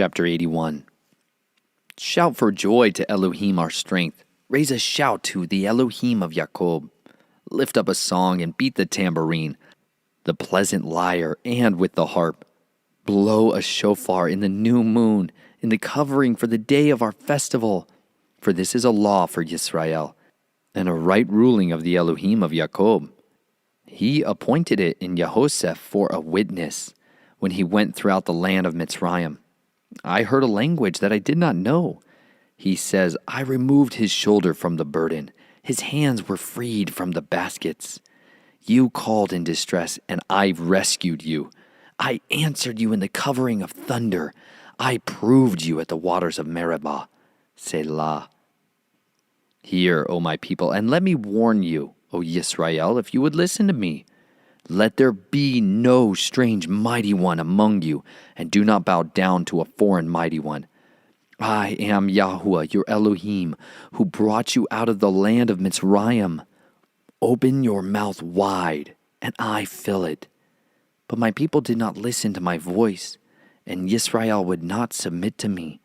Chapter 81. Shout for joy to Elohim our strength. Raise a shout to the Elohim of Jacob. Lift up a song and beat the tambourine, the pleasant lyre, and with the harp. Blow a shofar in the new moon, in the covering for the day of our festival. For this is a law for Yisrael, and a right ruling of the Elohim of Jacob. He appointed it in Yehoseph for a witness, when he went throughout the land of Mitzrayim. I heard a language that I did not know. He says, I removed his shoulder from the burden. His hands were freed from the baskets. You called in distress, and I rescued you. I answered you in the covering of thunder. I proved you at the waters of Meribah. Selah. Hear, O my people, and let me warn you, O Yisrael, if you would listen to me. Let there be no strange mighty one among you, and do not bow down to a foreign mighty one. I am Yahuwah, your Elohim, who brought you out of the land of Mitzrayim. Open your mouth wide, and I fill it. But my people did not listen to my voice, and Yisrael would not submit to me.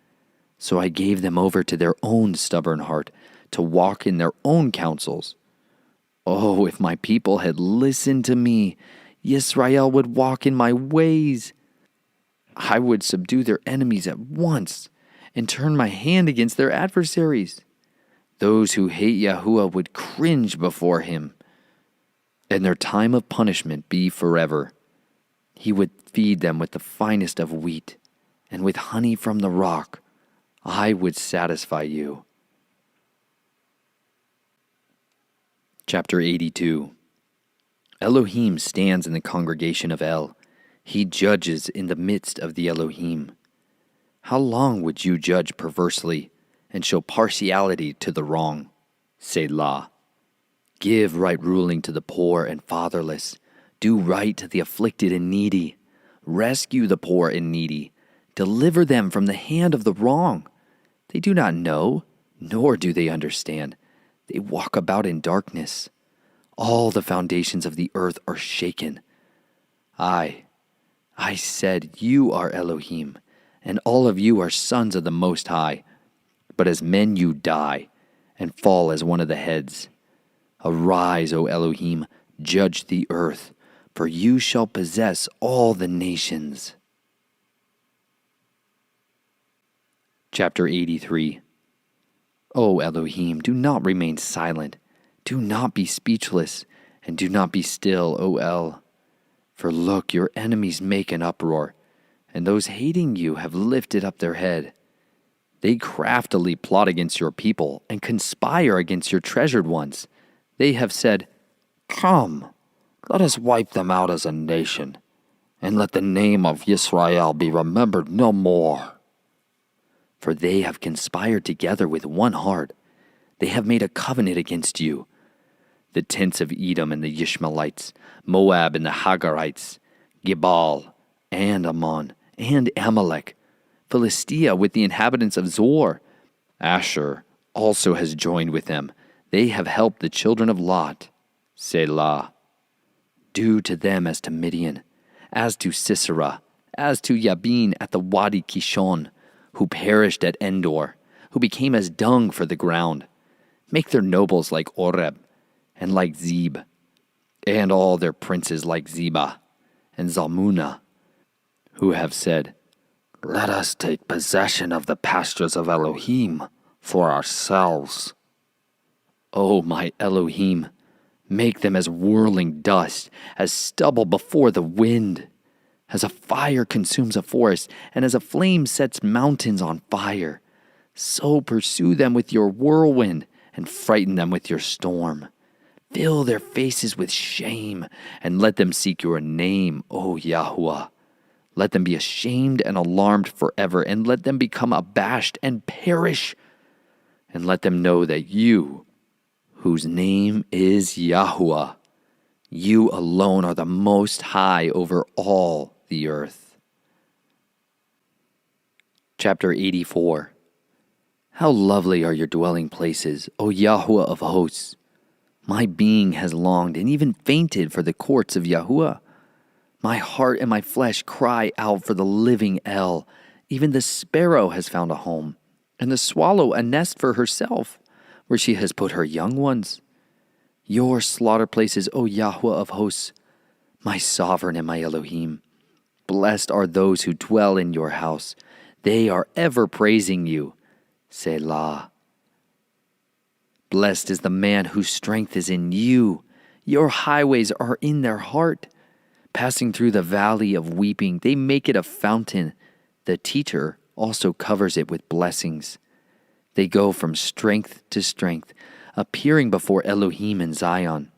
So I gave them over to their own stubborn heart, to walk in their own counsels. Oh, if my people had listened to me, Yisrael would walk in my ways. I would subdue their enemies at once, and turn my hand against their adversaries. Those who hate Yahuwah would cringe before him, and their time of punishment be forever. He would feed them with the finest of wheat, and with honey from the rock. I would satisfy you. Chapter 82. Elohim stands in the congregation of El. He judges in the midst of the Elohim. How long would you judge perversely and show partiality to the wrong? Selah. Give right ruling to the poor and fatherless. Do right to the afflicted and needy. Rescue the poor and needy. Deliver them from the hand of the wrong. They do not know, nor do they understand. They walk about in darkness. All the foundations of the earth are shaken. I said, you are Elohim, and all of you are sons of the Most High. But as men you die, and fall as one of the heads. Arise, O Elohim, judge the earth, for you shall possess all the nations. Chapter 83. O Elohim, do not remain silent. Do not be speechless, and do not be still, O El. For look, your enemies make an uproar, and those hating you have lifted up their head. They craftily plot against your people and conspire against your treasured ones. They have said, Come, let us wipe them out as a nation, and let the name of Yisrael be remembered no more. For they have conspired together with one heart. They have made a covenant against you. The tents of Edom and the Ishmaelites, Moab and the Hagarites, Gebal and Ammon and Amalek, Philistia with the inhabitants of Zor. Asher also has joined with them. They have helped the children of Lot. Selah. Do to them as to Midian, as to Sisera, as to Yabin at the Wadi Kishon, who perished at Endor, who became as dung for the ground. Make their nobles like Oreb, and like Zeb, and all their princes like Zebah, and Zalmunna, who have said, Let us take possession of the pastures of Elohim for ourselves. O my Elohim, make them as whirling dust, as stubble before the wind. As a fire consumes a forest, and as a flame sets mountains on fire, so pursue them with your whirlwind, and frighten them with your storm. Fill their faces with shame, and let them seek your name, O Yahuwah. Let them be ashamed and alarmed forever, and let them become abashed and perish. And let them know that you, whose name is Yahuwah, you alone are the most high over all the earth. Chapter 84. How lovely are your dwelling places, O Yahuwah of hosts! My being has longed and even fainted for the courts of Yahuwah. My heart and my flesh cry out for the living El. Even the sparrow has found a home, and the swallow a nest for herself, where she has put her young ones. Your slaughter places, O Yahweh of hosts, my sovereign and my Elohim. Blessed are those who dwell in your house. They are ever praising you. Selah. Blessed is the man whose strength is in you. Your highways are in their heart. Passing through the valley of weeping, they make it a fountain. The teacher also covers it with blessings. They go from strength to strength, appearing before Elohim in Zion.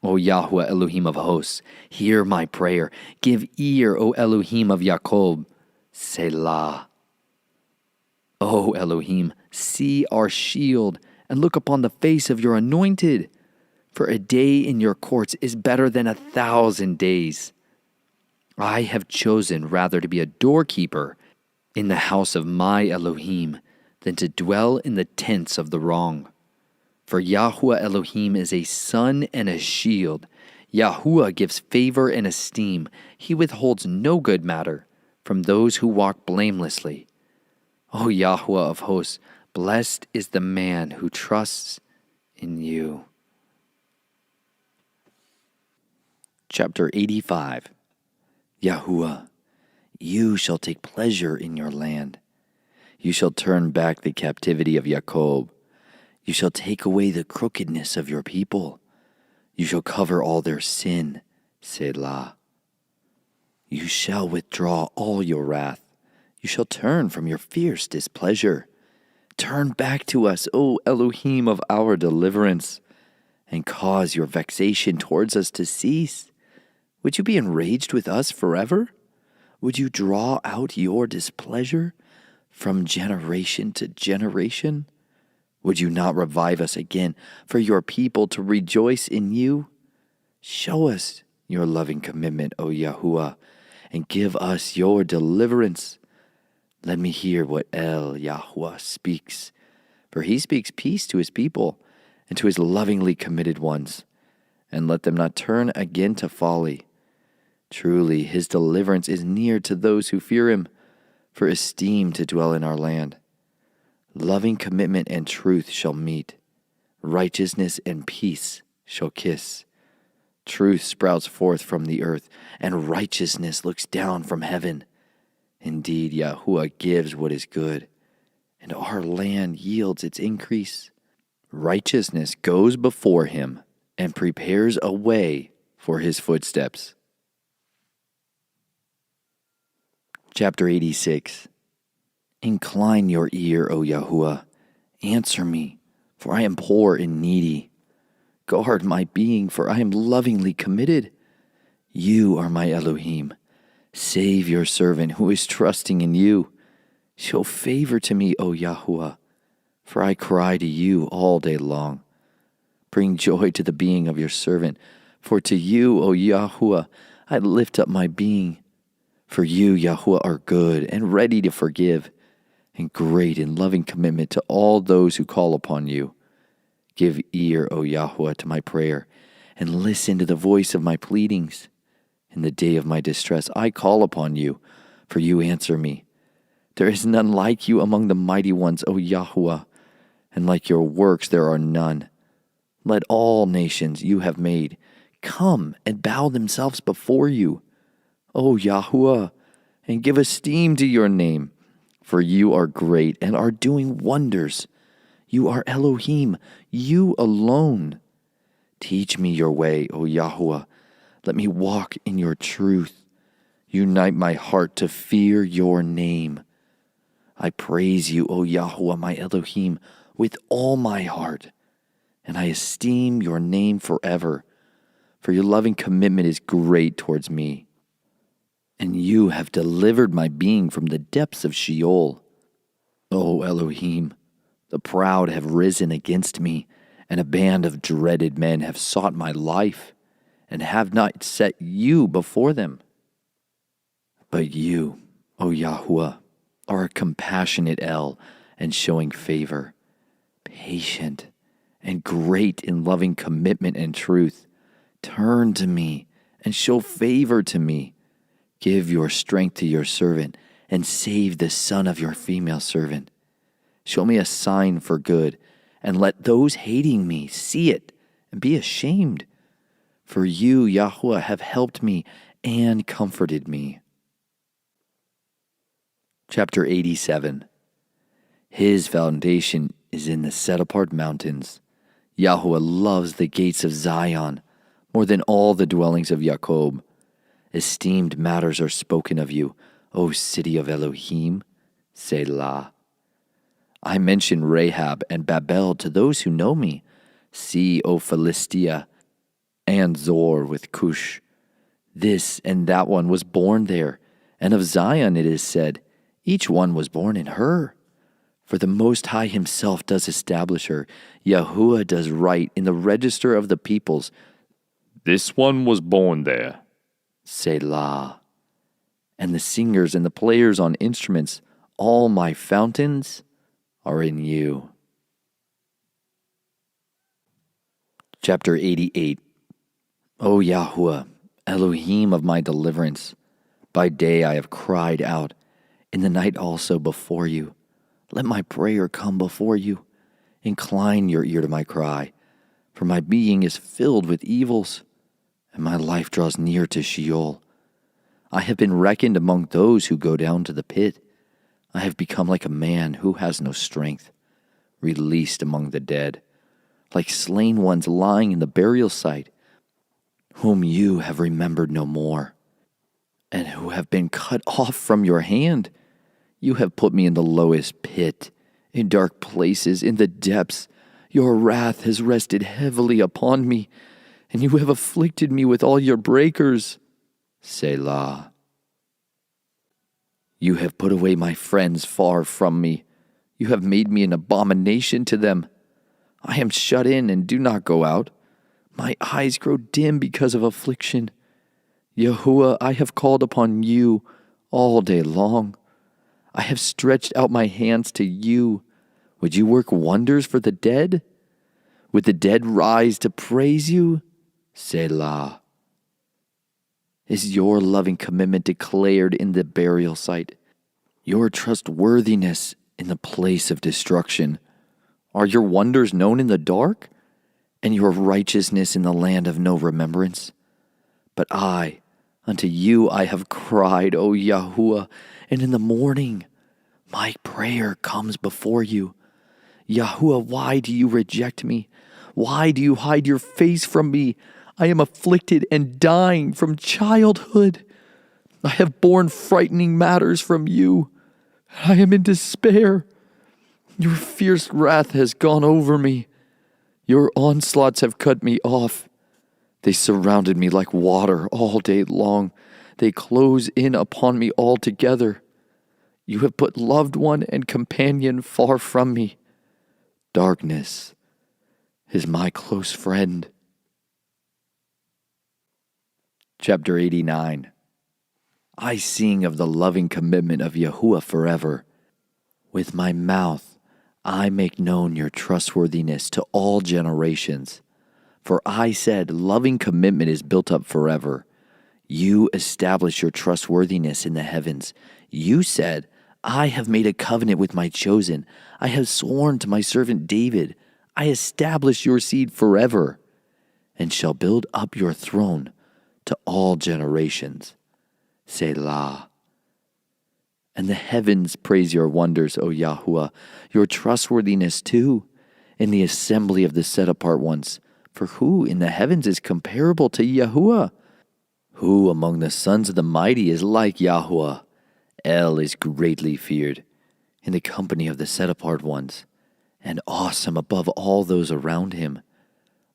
O Yahweh Elohim of hosts, hear my prayer. Give ear, O Elohim of Jacob. Selah. O Elohim, see our shield, and look upon the face of your anointed. For a day in your courts is better than 1,000 days. I have chosen rather to be a doorkeeper in the house of my Elohim than to dwell in the tents of the wrong. For Yahweh Elohim is a sun and a shield. Yahuwah gives favor and esteem. He withholds no good matter from those who walk blamelessly. O Yahweh of hosts, blessed is the man who trusts in you. Chapter 85. Yahuwah, you shall take pleasure in your land. You shall turn back the captivity of Jacob. You shall take away the crookedness of your people. You shall cover all their sin, Selah. You shall withdraw all your wrath. You shall turn from your fierce displeasure. Turn back to us, O Elohim of our deliverance, and cause your vexation towards us to cease. Would you be enraged with us forever? Would you draw out your displeasure from generation to generation? Would you not revive us again for your people to rejoice in you? Show us your loving commitment, O Yahuwah, and give us your deliverance. Let me hear what El Yahuwah speaks, for he speaks peace to his people and to his lovingly committed ones, and let them not turn again to folly. Truly, his deliverance is near to those who fear him, for esteem to dwell in our land. Loving commitment and truth shall meet. Righteousness and peace shall kiss. Truth sprouts forth from the earth, and righteousness looks down from heaven. Indeed, Yahuwah gives what is good, and our land yields its increase. Righteousness goes before him and prepares a way for his footsteps. Chapter 86. Incline your ear, O Yahuwah. Answer me, for I am poor and needy. Guard my being, for I am lovingly committed. You are my Elohim. Save your servant who is trusting in you. Show favor to me, O Yahuwah, for I cry to you all day long. Bring joy to the being of your servant, for to you, O Yahuwah, I lift up my being. For you, Yahuwah, are good and ready to forgive, and great in loving commitment to all those who call upon you. Give ear, O Yahuwah, to my prayer, and listen to the voice of my pleadings. In the day of my distress I call upon you, for you answer me. There is none like you among the mighty ones, O Yahuwah, and like your works there are none. Let all nations you have made come and bow themselves before you, O Yahuwah, and give esteem to your name. For you are great and are doing wonders. You are Elohim, you alone. Teach me your way, O Yahuwah. Let me walk in your truth. Unite my heart to fear your name. I praise you, O Yahuwah, my Elohim, with all my heart, and I esteem your name forever, for your loving commitment is great towards me. And you have delivered my being from the depths of Sheol. O Elohim, the proud have risen against me, and a band of dreaded men have sought my life, and have not set you before them. But you, O Yahuwah, are a compassionate El, and showing favor, patient, and great in loving commitment and truth. Turn to me, and show favor to me. Give your strength to your servant, and save the son of your female servant. Show me a sign for good, and let those hating me see it and be ashamed. For you, Yahuwah, have helped me and comforted me. Chapter 87. His foundation is in the set-apart mountains. Yahuwah loves the gates of Zion more than all the dwellings of Jacob. Esteemed matters are spoken of you, O city of Elohim, Selah. I mention Rahab and Babel to those who know me. See, O Philistia, and Zor with Cush. This and that one was born there, and of Zion it is said, each one was born in her. For the Most High himself does establish her. Yahuwah does write in the register of the peoples, this one was born there. Selah. And the singers and the players on instruments, all my fountains are in you. Chapter 88. O Yahuwah, Elohim of my deliverance, by day I have cried out, in the night also before you. Let my prayer come before you. Incline your ear to my cry, for my being is filled with evils, and my life draws near to Sheol. I have been reckoned among those who go down to the pit. I have become like a man who has no strength, released among the dead, like slain ones lying in the burial site, whom you have remembered no more, and who have been cut off from your hand. You have put me in the lowest pit, in dark places, in the depths. Your wrath has rested heavily upon me, and you have afflicted me with all your breakers. Selah. You have put away my friends far from me. You have made me an abomination to them. I am shut in and do not go out. My eyes grow dim because of affliction. Yahuwah, I have called upon you all day long. I have stretched out my hands to you. Would you work wonders for the dead? Would the dead rise to praise you? Selah. Is your loving commitment declared in the burial site? Your trustworthiness in the place of destruction? Are your wonders known in the dark? And your righteousness in the land of no remembrance? But unto you I have cried, O Yahuwah, and in the morning my prayer comes before you. Yahuwah, why do you reject me? Why do you hide your face from me? I am afflicted and dying from childhood. I have borne frightening matters from you. I am in despair. Your fierce wrath has gone over me. Your onslaughts have cut me off. They surrounded me like water all day long. They close in upon me altogether. You have put loved one and companion far from me. Darkness is my close friend. Chapter 89. I sing of the loving commitment of Yahuwah forever. With my mouth I make known your trustworthiness to all generations. For I said, loving commitment is built up forever. You establish your trustworthiness in the heavens. You said, I have made a covenant with my chosen. I have sworn to my servant David. I establish your seed forever, and shall build up your throne to all generations. Selah. And the heavens praise your wonders, O Yahuwah, your trustworthiness too, in the assembly of the set-apart ones. For who in the heavens is comparable to Yahuwah? Who among the sons of the mighty is like Yahuwah? El is greatly feared in the company of the set-apart ones, and awesome above all those around him.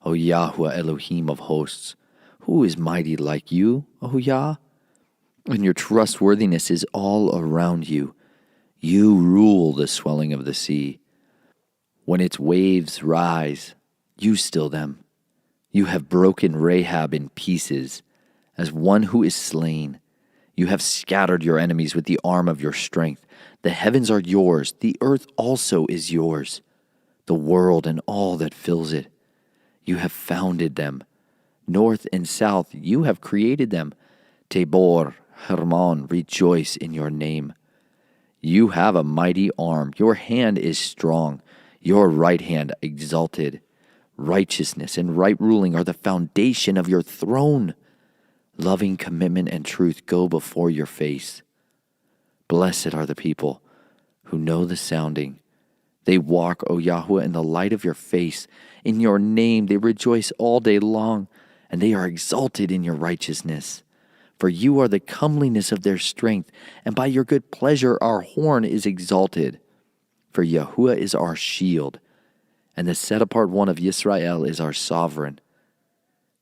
O Yahuwah Elohim of hosts, who is mighty like you, O Yah? And your trustworthiness is all around you. You rule the swelling of the sea. When its waves rise, you still them. You have broken Rahab in pieces, as one who is slain. You have scattered your enemies with the arm of your strength. The heavens are yours, the earth also is yours, the world and all that fills it. You have founded them. North and south, you have created them. Tabor, Hermon, rejoice in your name. You have a mighty arm. Your hand is strong. Your right hand exalted. Righteousness and right ruling are the foundation of your throne. Loving commitment and truth go before your face. Blessed are the people who know the sounding. They walk, O Yahweh, in the light of your face. In your name they rejoice all day long, and they are exalted in your righteousness. For you are the comeliness of their strength, and by your good pleasure our horn is exalted. For Yahuwah is our shield, and the set-apart one of Yisrael is our sovereign.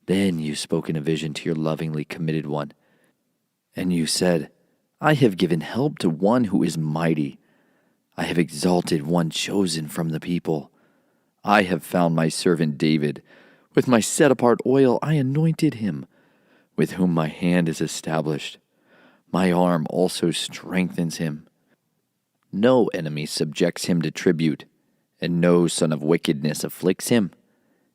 Then you spoke in a vision to your lovingly committed one, and you said, I have given help to one who is mighty. I have exalted one chosen from the people. I have found my servant David. With my set-apart oil I anointed him, with whom my hand is established. My arm also strengthens him. No enemy subjects him to tribute, and no son of wickedness afflicts him.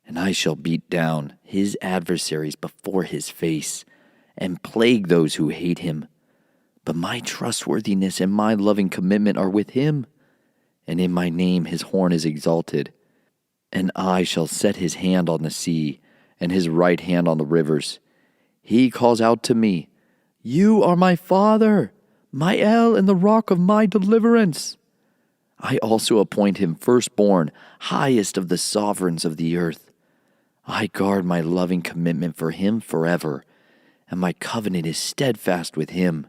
And I shall beat down his adversaries before his face, and plague those who hate him. But my trustworthiness and my loving commitment are with him, and in my name his horn is exalted. And I shall set his hand on the sea, and his right hand on the rivers. He calls out to me, You are my Father, my El, and the rock of my deliverance. I also appoint him firstborn, highest of the sovereigns of the earth. I guard my loving commitment for him forever, and my covenant is steadfast with him.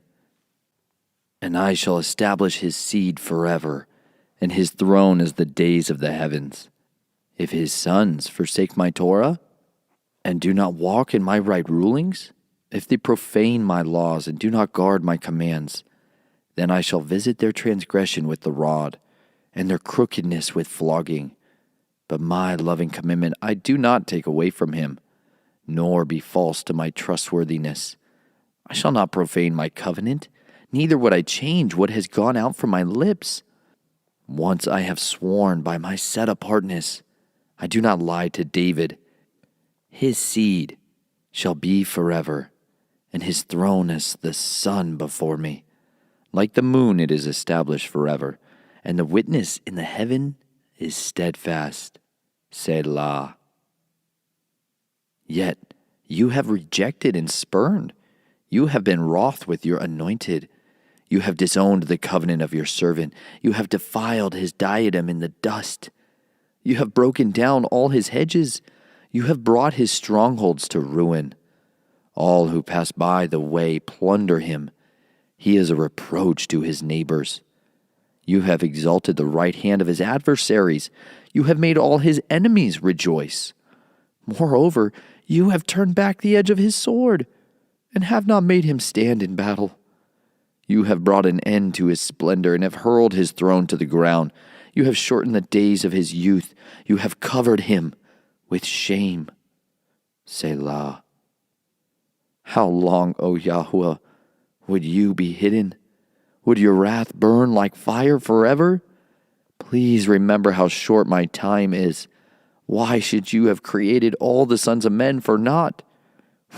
And I shall establish his seed forever, and his throne as the days of the heavens. If his sons forsake my Torah, and do not walk in my right rulings, if they profane my laws and do not guard my commands, then I shall visit their transgression with the rod, and their crookedness with flogging. But my loving commitment I do not take away from him, nor be false to my trustworthiness. I shall not profane my covenant, neither would I change what has gone out from my lips. Once I have sworn by my set-apartness, I do not lie to David. His seed shall be forever, and his throne as the sun before me. Like the moon it is established forever, and the witness in the heaven is steadfast. Selah. Yet you have rejected and spurned. You have been wroth with your anointed. You have disowned the covenant of your servant. You have defiled his diadem in the dust. You have broken down all his hedges. You have brought his strongholds to ruin. All who pass by the way plunder him. He is a reproach to his neighbors. You have exalted the right hand of his adversaries. You have made all his enemies rejoice. Moreover, you have turned back the edge of his sword, and have not made him stand in battle. You have brought an end to his splendor, and have hurled his throne to the ground. You have shortened the days of his youth. You have covered him with shame. Selah. How long, O Yahuwah, would you be hidden? Would your wrath burn like fire forever? Please remember how short my time is. Why should you have created all the sons of men for naught?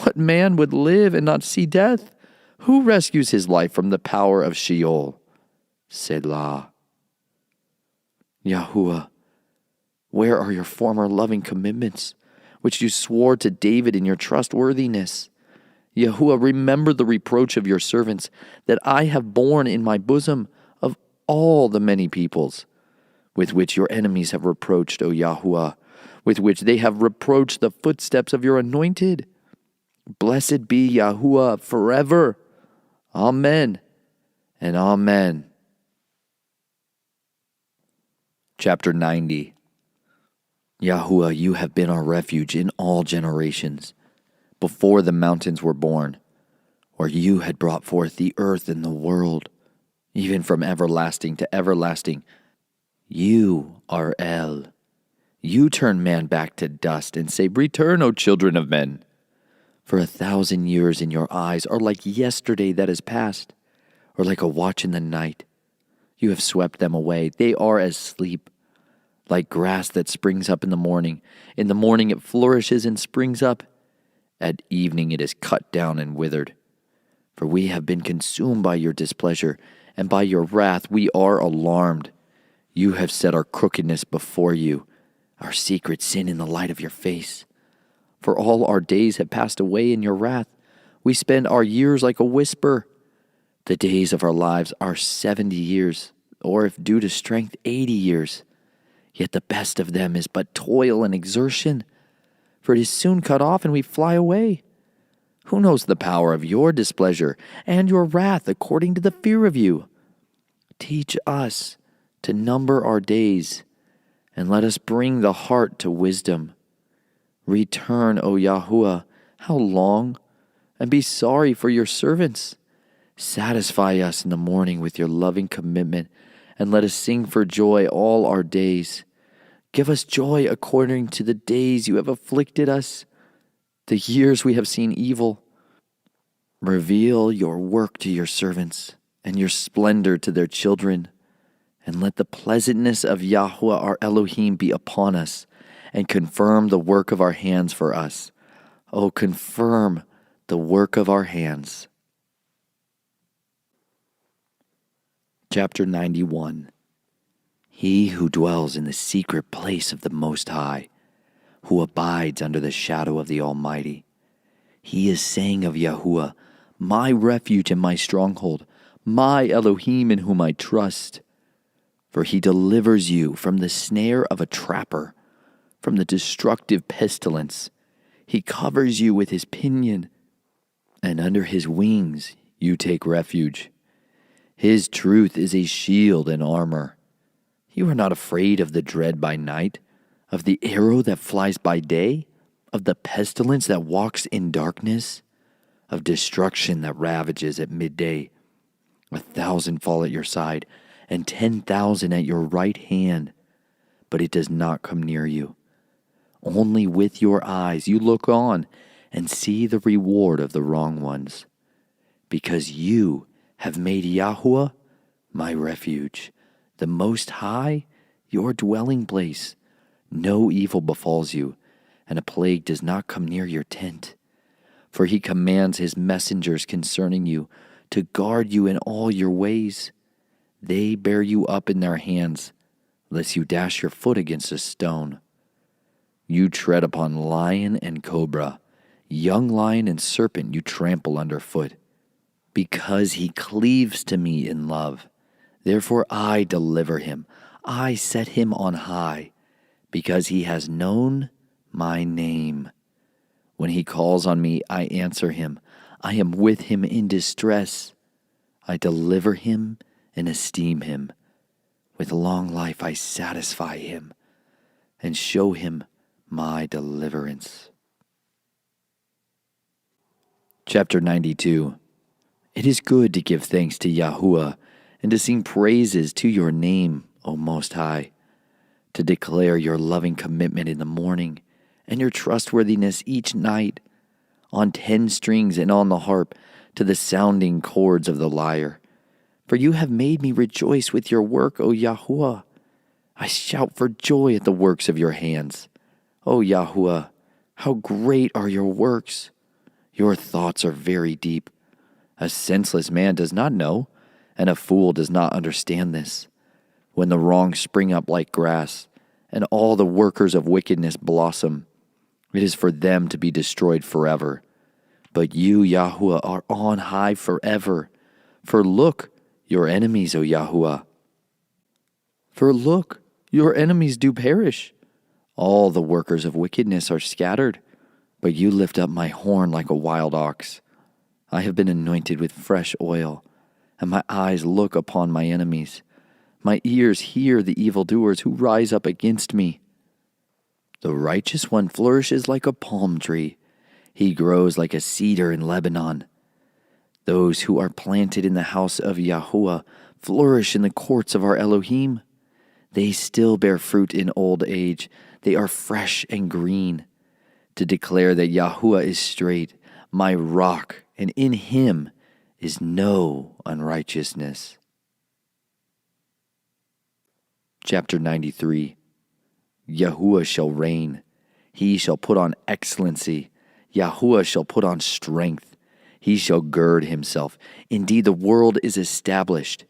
What man would live and not see death? Who rescues his life from the power of Sheol? Selah. Yahuwah, where are your former loving commitments, which you swore to David in your trustworthiness? Yahuwah, remember the reproach of your servants that I have borne in my bosom of all the many peoples, with which your enemies have reproached, O Yahuwah, with which they have reproached the footsteps of your anointed. Blessed be Yahuwah forever. Amen and amen. Chapter 90. Yahuwah, you have been our refuge in all generations, before the mountains were born, or you had brought forth the earth and the world, even from everlasting to everlasting. You are El. You turn man back to dust and say, Return, O children of men. For 1,000 years in your eyes are like yesterday that is past, or like a watch in the night. You have swept them away. They are as sleep, like grass that springs up in the morning. In the morning it flourishes and springs up. At evening it is cut down and withered. For we have been consumed by your displeasure, and by your wrath we are alarmed. You have set our crookedness before you, our secret sin in the light of your face. For all our days have passed away in your wrath. We spend our years like a whisper. The days of our lives are 70 years, or if due to strength, 80 years. Yet the best of them is but toil and exertion, for it is soon cut off and we fly away. Who knows the power of your displeasure and your wrath according to the fear of you? Teach us to number our days, and let us bring the heart to wisdom. Return, O Yahuwah, how long? And be sorry for your servants. Satisfy us in the morning with your loving commitment, and let us sing for joy all our days. Give us joy according to the days you have afflicted us, the years we have seen evil. Reveal your work to your servants, and your splendor to their children. And let the pleasantness of Yahuwah our Elohim be upon us, and confirm the work of our hands for us. Oh, confirm the work of our hands. Chapter 91. He who dwells in the secret place of the Most High, who abides under the shadow of the Almighty. He is saying of Yahuwah, my refuge and my stronghold, my Elohim in whom I trust. For he delivers you from the snare of a trapper, from the destructive pestilence. He covers you with his pinion, and under his wings you take refuge. His truth is a shield and armor. You are not afraid of the dread by night, of the arrow that flies by day, of the pestilence that walks in darkness, of destruction that ravages at midday. 1,000 fall at your side, and 10,000 at your right hand, but it does not come near you. Only with your eyes you look on and see the reward of the wrong ones. Because you have made Yahuwah my refuge, the Most High your dwelling place. No evil befalls you, and a plague does not come near your tent. For he commands his messengers concerning you to guard you in all your ways. They bear you up in their hands, lest you dash your foot against a stone. You tread upon lion and cobra, young lion and serpent you trample underfoot. Because he cleaves to me in love, therefore I deliver him. I set him on high, because he has known my name. When he calls on me, I answer him. I am with him in distress. I deliver him and esteem him. With long life I satisfy him and show him my deliverance. Chapter 92. It is good to give thanks to Yahuwah and to sing praises to your name, O Most High, to declare your loving commitment in the morning and your trustworthiness each night, on 10 strings and on the harp, to the sounding chords of the lyre. For you have made me rejoice with your work, O Yahuwah. I shout for joy at the works of your hands. O Yahuwah, how great are your works! Your thoughts are very deep. A senseless man does not know, and a fool does not understand this. When the wrong spring up like grass, and all the workers of wickedness blossom, it is for them to be destroyed forever. But you, Yahuwah, are on high forever. For look, your enemies, O Yahuwah. For look, your enemies do perish. All the workers of wickedness are scattered, but you lift up my horn like a wild ox. I have been anointed with fresh oil, and my eyes look upon my enemies. My ears hear the evildoers who rise up against me. The righteous one flourishes like a palm tree. He grows like a cedar in Lebanon. Those who are planted in the house of Yahuwah flourish in the courts of our Elohim. They still bear fruit in old age. They are fresh and green, to declare that Yahuwah is straight, my rock, and in him is no unrighteousness. Chapter 93. Yahuwah shall reign. He shall put on excellency. Yahuwah shall put on strength. He shall gird himself. Indeed, the world is established.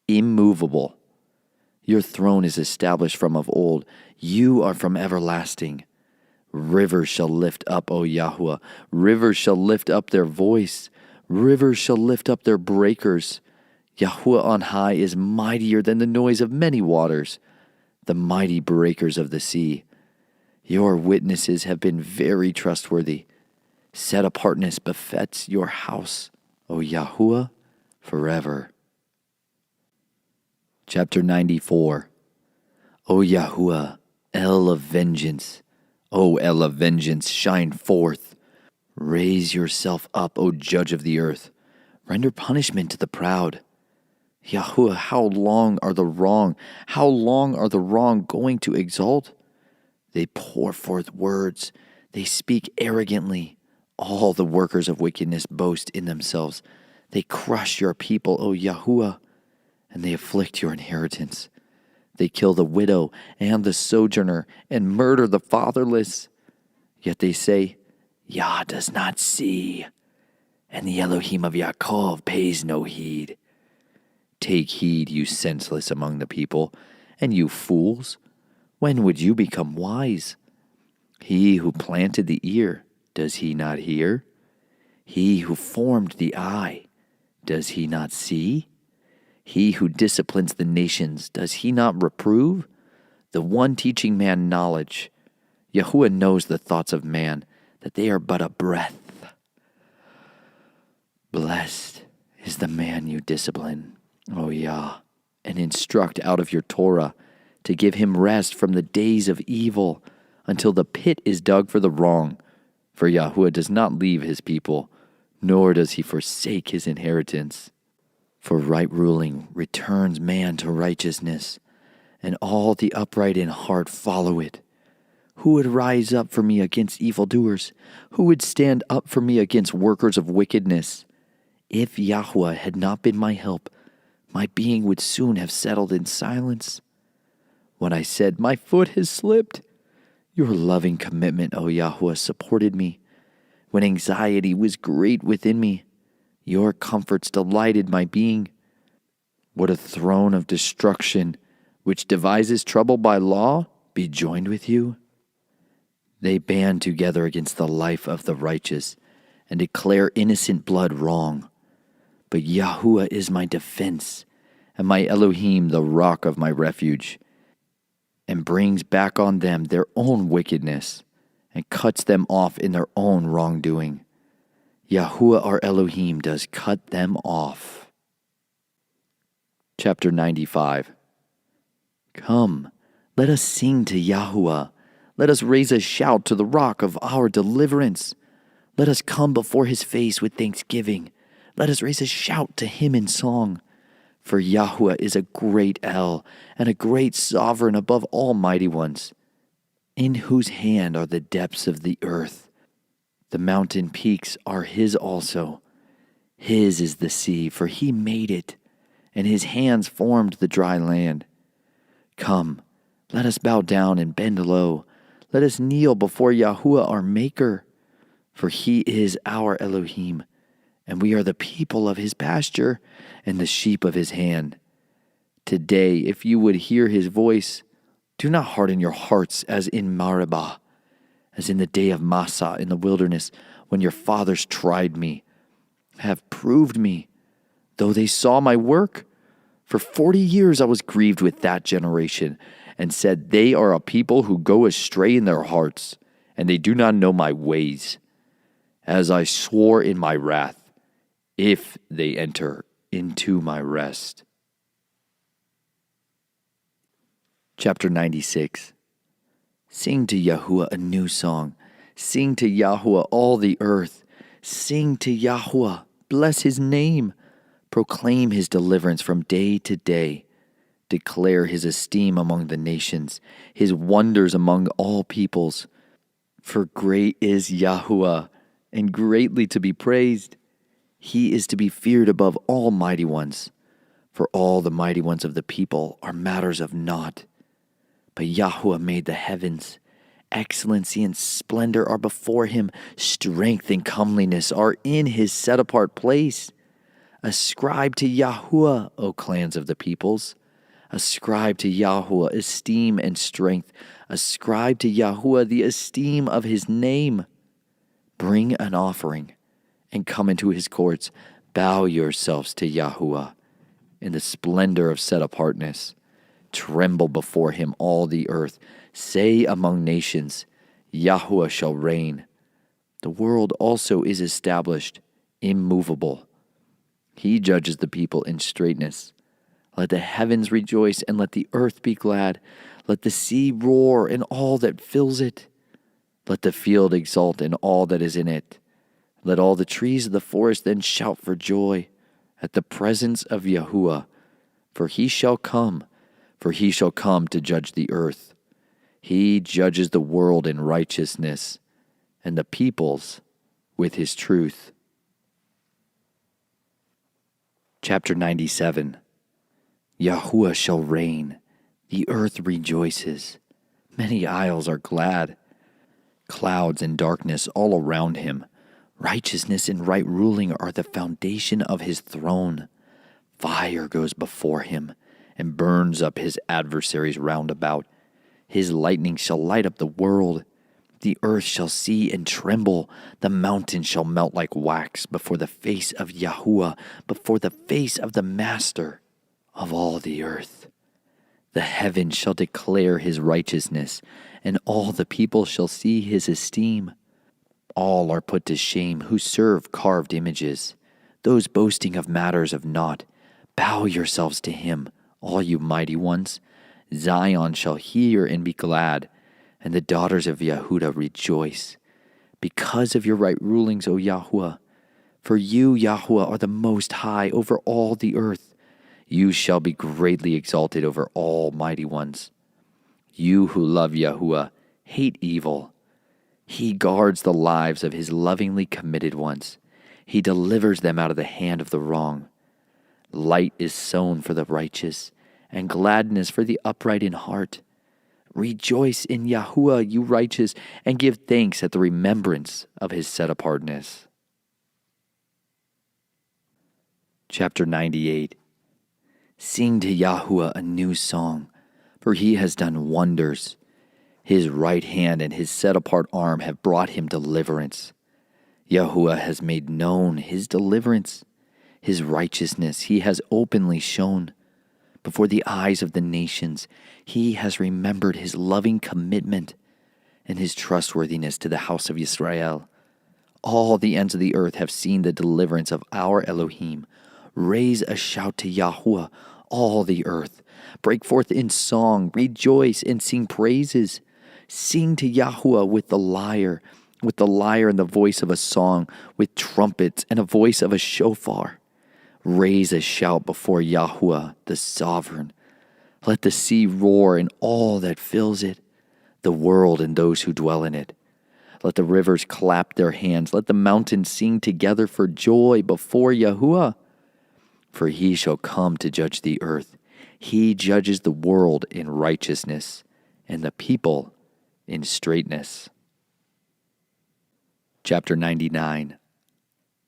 immovable. Your throne is established from of old. You are from everlasting. Rivers shall lift up, O Yahuwah. Rivers shall lift up their voice. Rivers shall lift up their breakers. Yahuwah on high is mightier than the noise of many waters, the mighty breakers of the sea. Your witnesses have been very trustworthy. Set apartness befits your house, O Yahuwah, forever. Chapter 94. O Yahuwah, El of vengeance, O El of vengeance, shine forth. Raise yourself up, O Judge of the earth. Render punishment to the proud. Yahuwah, how long are the wrong going to exalt? They pour forth words, they speak arrogantly. All the workers of wickedness boast in themselves. They crush your people, O Yahuwah, and they afflict your inheritance. They kill the widow and the sojourner and murder the fatherless. Yet they say, Yah does not see, and the Elohim of Yaakov pays no heed. Take heed, you senseless among the people, and you fools. When would you become wise? He who planted the ear, does he not hear? He who formed the eye, does he not see? He who disciplines the nations, does he not reprove? The one teaching man knowledge. Yahuwah knows the thoughts of man, that they are but a breath. Blessed is the man you discipline, O Yah, and instruct out of your Torah, to give him rest from the days of evil, until the pit is dug for the wrong. For Yahuwah does not leave his people, nor does he forsake his inheritance. For right ruling returns man to righteousness, and all the upright in heart follow it. Who would rise up for me against evildoers? Who would stand up for me against workers of wickedness? If Yahuwah had not been my help, my being would soon have settled in silence. When I said, my foot has slipped, your loving commitment, O Yahuwah, supported me. When anxiety was great within me, your comforts delighted my being. Would a throne of destruction, which devises trouble by law, be joined with you? They band together against the life of the righteous, and declare innocent blood wrong. But Yahuwah is my defense, and my Elohim the rock of my refuge, and brings back on them their own wickedness, and cuts them off in their own wrongdoing. Yahuwah our Elohim does cut them off. Chapter 95. Come, let us sing to Yahuwah. Let us raise a shout to the rock of our deliverance. Let us come before his face with thanksgiving. Let us raise a shout to him in song. For Yahuwah is a great El, and a great sovereign above all mighty ones, in whose hand are the depths of the earth. The mountain peaks are his also. His is the sea, for he made it, and his hands formed the dry land. Come, let us bow down and bend low. Let us kneel before Yahuwah our Maker, for he is our Elohim, and we are the people of his pasture and the sheep of his hand. Today, if you would hear his voice, do not harden your hearts as in Meribah, as in the day of Massah in the wilderness, when your fathers tried me, have proved me, though they saw my work. For 40 years I was grieved with that generation, and said, they are a people who go astray in their hearts, and they do not know my ways. As I swore in my wrath, if they enter into my rest. Chapter 96. Sing to Yahuwah a new song. Sing to Yahuwah all the earth. Sing to Yahuwah, bless his name. Proclaim his deliverance from day to day. Declare his esteem among the nations, his wonders among all peoples. For great is Yahuwah, and greatly to be praised. He is to be feared above all mighty ones. For all the mighty ones of the people are matters of naught. But Yahuwah made the heavens. Excellency and splendor are before him. Strength and comeliness are in his set-apart place. Ascribe to Yahuwah, O clans of the peoples. Ascribe to Yahuwah esteem and strength. Ascribe to Yahuwah the esteem of his name. Bring an offering and come into his courts. Bow yourselves to Yahuwah in the splendor of set-apartness. Tremble before him all the earth. Say among nations, Yahuwah shall reign. The world also is established, immovable. He judges the people in straightness. Let the heavens rejoice and let the earth be glad. Let the sea roar and all that fills it. Let the field exult and all that is in it. Let all the trees of the forest then shout for joy at the presence of Yahuwah. For he shall come to judge the earth. He judges the world in righteousness and the peoples with his truth. Chapter 97. Yahuwah shall reign. The earth rejoices. Many isles are glad. Clouds and darkness all around him. Righteousness and right ruling are the foundation of his throne. Fire goes before him and burns up his adversaries round about. His lightning shall light up the world. The earth shall see and tremble. The mountains shall melt like wax before the face of Yahuwah, before the face of the Master of all the earth. The heavens shall declare his righteousness, and all the people shall see his esteem. All are put to shame who serve carved images, those boasting of matters of naught. Bow yourselves to him, all you mighty ones. Zion shall hear and be glad, and the daughters of Yehudah rejoice. Because of your right rulings, O Yahuwah, for you, Yahuwah, are the most high over all the earth. You shall be greatly exalted over all mighty ones. You who love Yahuwah hate evil. He guards the lives of his lovingly committed ones. He delivers them out of the hand of the wrong. Light is sown for the righteous, and gladness for the upright in heart. Rejoice in Yahuwah, you righteous, and give thanks at the remembrance of his set-apartness. Chapter 98. Sing to Yahuwah a new song, for he has done wonders. His right hand and his set-apart arm have brought him deliverance. Yahuwah has made known his deliverance. His righteousness he has openly shown. Before the eyes of the nations, he has remembered his loving commitment and his trustworthiness to the house of Israel. All the ends of the earth have seen the deliverance of our Elohim. Raise a shout to Yahuwah, all the earth. Break forth in song, rejoice and sing praises. Sing to Yahuwah with the lyre and the voice of a song, with trumpets and a voice of a shofar. Raise a shout before Yahuwah, the sovereign. Let the sea roar and all that fills it, the world and those who dwell in it. Let the rivers clap their hands. Let the mountains sing together for joy before Yahuwah. For he shall come to judge the earth. He judges the world in righteousness, and the people in straightness. Chapter 99.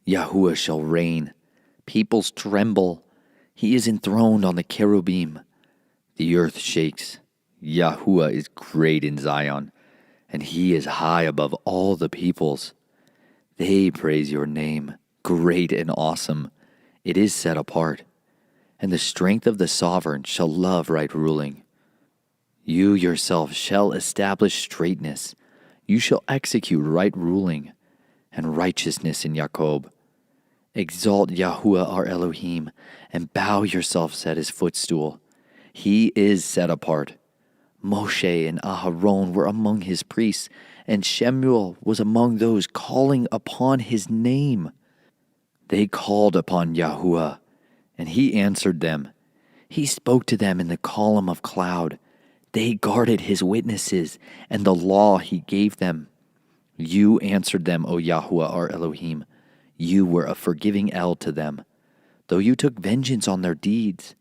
Yahuwah shall reign. Peoples tremble. He is enthroned on the cherubim. The earth shakes. Yahuwah is great in Zion, and he is high above all the peoples. They praise your name, great and awesome. It is set apart, and the strength of the sovereign shall love right ruling. You yourself shall establish straightness. You shall execute right ruling and righteousness in Jacob. Exalt Yahuwah our Elohim, and bow yourselves at his footstool. He is set apart. Moshe and Aharon were among his priests, and Shemuel was among those calling upon his name. They called upon Yahuwah, and he answered them. He spoke to them in the column of cloud. They guarded his witnesses and the law he gave them. You answered them, O Yahuwah our Elohim. You were a forgiving El to them, though you took vengeance on their deeds.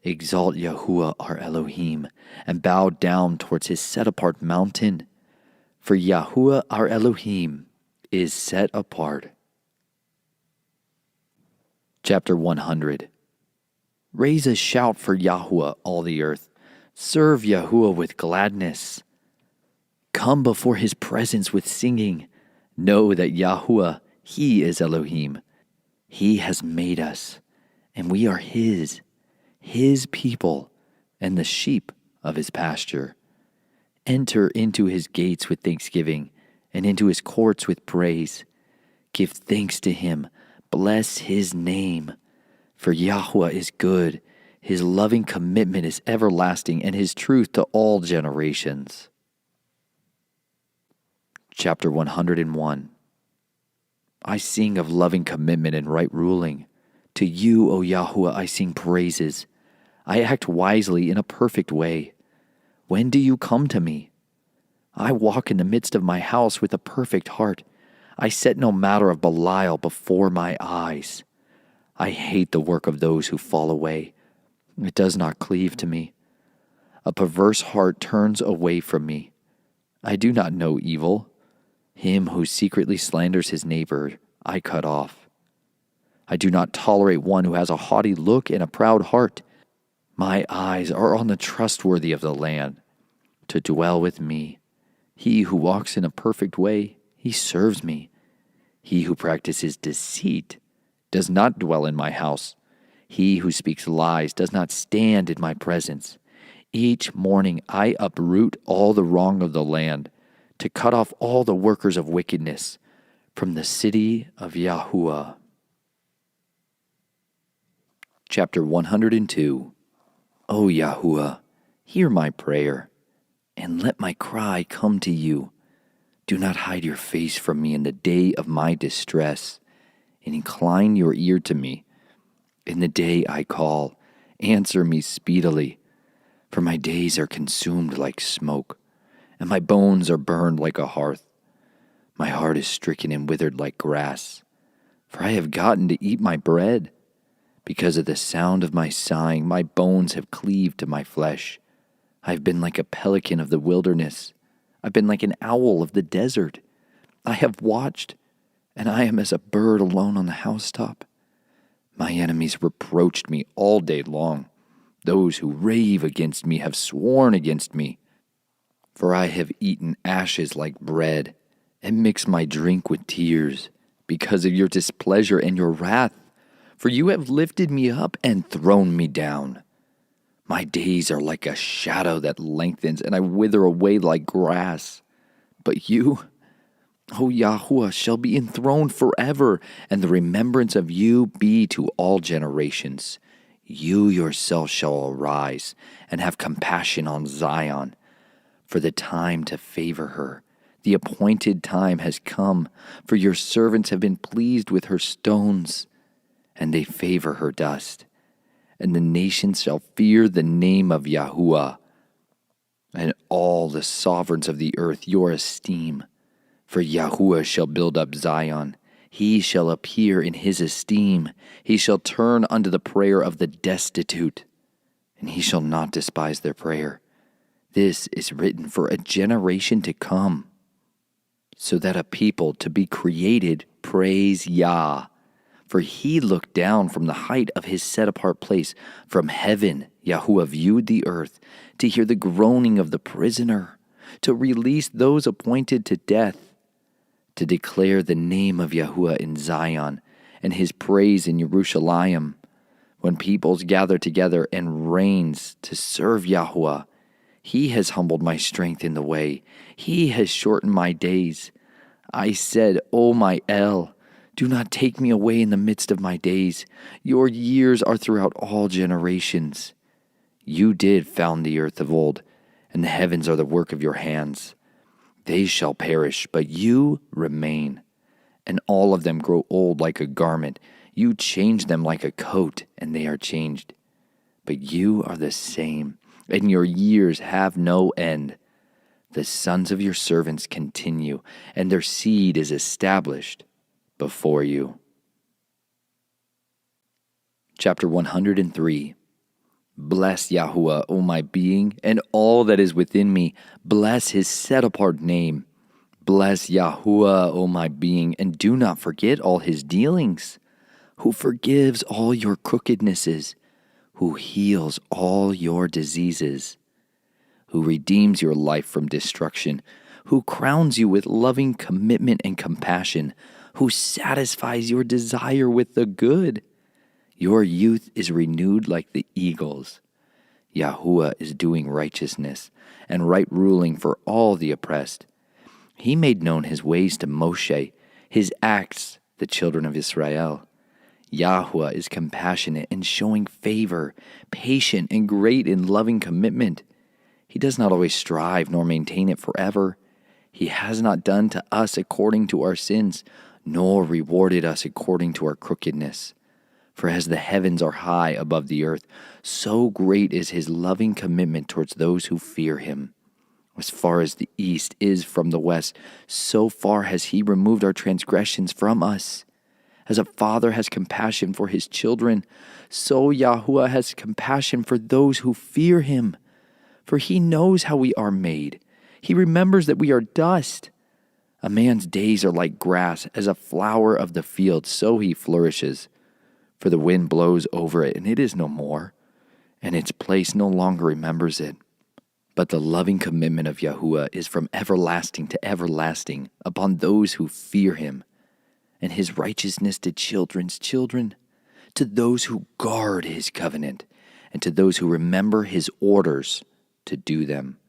Exalt Yahuwah our Elohim, and bow down towards his set-apart mountain. For Yahuwah our Elohim is set apart. Chapter 100. Raise a shout for Yahuwah, all the earth. Serve Yahuwah with gladness. Come before his presence with singing. Know that Yahuwah, he is Elohim. He has made us, and we are his people, and the sheep of his pasture. Enter into his gates with thanksgiving, and into his courts with praise. Give thanks to him, bless his name. For Yahuwah is good, his loving commitment is everlasting, and his truth to all generations. Chapter 101. I sing of loving commitment and right ruling. To you, O Yahuwah, I sing praises. I act wisely in a perfect way. When do you come to me? I walk in the midst of my house with a perfect heart. I set no matter of Belial before my eyes. I hate the work of those who fall away. It does not cleave to me. A perverse heart turns away from me. I do not know evil. Him who secretly slanders his neighbor, I cut off. I do not tolerate one who has a haughty look and a proud heart. My eyes are on the trustworthy of the land, to dwell with me. He who walks in a perfect way, he serves me. He who practices deceit does not dwell in my house. He who speaks lies does not stand in my presence. Each morning I uproot all the wrong of the land, to cut off all the workers of wickedness from the city of Yahuwah. Chapter 102. O Yahuwah, hear my prayer, and let my cry come to you. Do not hide your face from me in the day of my distress, and incline your ear to me. In the day I call, answer me speedily, for my days are consumed like smoke, and my bones are burned like a hearth. My heart is stricken and withered like grass, for I have gotten to eat my bread. Because of the sound of my sighing, my bones have cleaved to my flesh. I have been like a pelican of the wilderness. I've been like an owl of the desert. I have watched, and I am as a bird alone on the housetop. My enemies reproached me all day long. Those who rave against me have sworn against me. For I have eaten ashes like bread, and mixed my drink with tears, because of your displeasure and your wrath. For you have lifted me up and thrown me down. My days are like a shadow that lengthens, and I wither away like grass. But you, O Yahuwah, shall be enthroned forever, and the remembrance of you be to all generations. You yourself shall arise and have compassion on Zion. For the time to favor her, the appointed time has come, for your servants have been pleased with her stones, and they favor her dust. And the nations shall fear the name of Yahuwah, and all the sovereigns of the earth your esteem. For Yahuwah shall build up Zion, he shall appear in his esteem, he shall turn unto the prayer of the destitute, and he shall not despise their prayer. This is written for a generation to come, so that a people to be created praise Yah. For he looked down from the height of his set-apart place. From heaven Yahuwah viewed the earth, to hear the groaning of the prisoner, to release those appointed to death, to declare the name of Yahuwah in Zion, and his praise in Jerusalem. When peoples gather together and reigns to serve Yahuwah, he has humbled my strength in the way. He has shortened my days. I said, O my El, do not take me away in the midst of my days. Your years are throughout all generations. You did found the earth of old, and the heavens are the work of your hands. They shall perish, but you remain, and all of them grow old like a garment. You change them like a coat, and they are changed. But you are the same, and your years have no end. The sons of your servants continue, and their seed is established before you. Chapter 103. Bless Yahuwah, O my being, and all that is within me. Bless his set-apart name. Bless Yahuwah, O my being, and do not forget all his dealings. who forgives all your crookednesses, who heals all your diseases, who redeems your life from destruction, who crowns you with loving commitment and compassion, who satisfies your desire with the good. Your youth is renewed like the eagles. Yahuwah is doing righteousness and right ruling for all the oppressed. He made known his ways to Moshe, his acts the children of Israel. Yahuwah is compassionate and showing favor, patient and great in loving commitment. He does not always strive nor maintain it forever. He has not done to us according to our sins, nor rewarded us according to our crookedness. For as the heavens are high above the earth, so great is his loving commitment towards those who fear him. As far as the east is from the west, so far has he removed our transgressions from us. As a father has compassion for his children, so Yahuwah has compassion for those who fear him. For he knows how we are made. He remembers that we are dust. A man's days are like grass, as a flower of the field, so he flourishes. For the wind blows over it, and it is no more, and its place no longer remembers it. But the loving commitment of Yahuwah is from everlasting to everlasting upon those who fear him, and his righteousness to children's children, to those who guard his covenant, and to those who remember his orders to do them.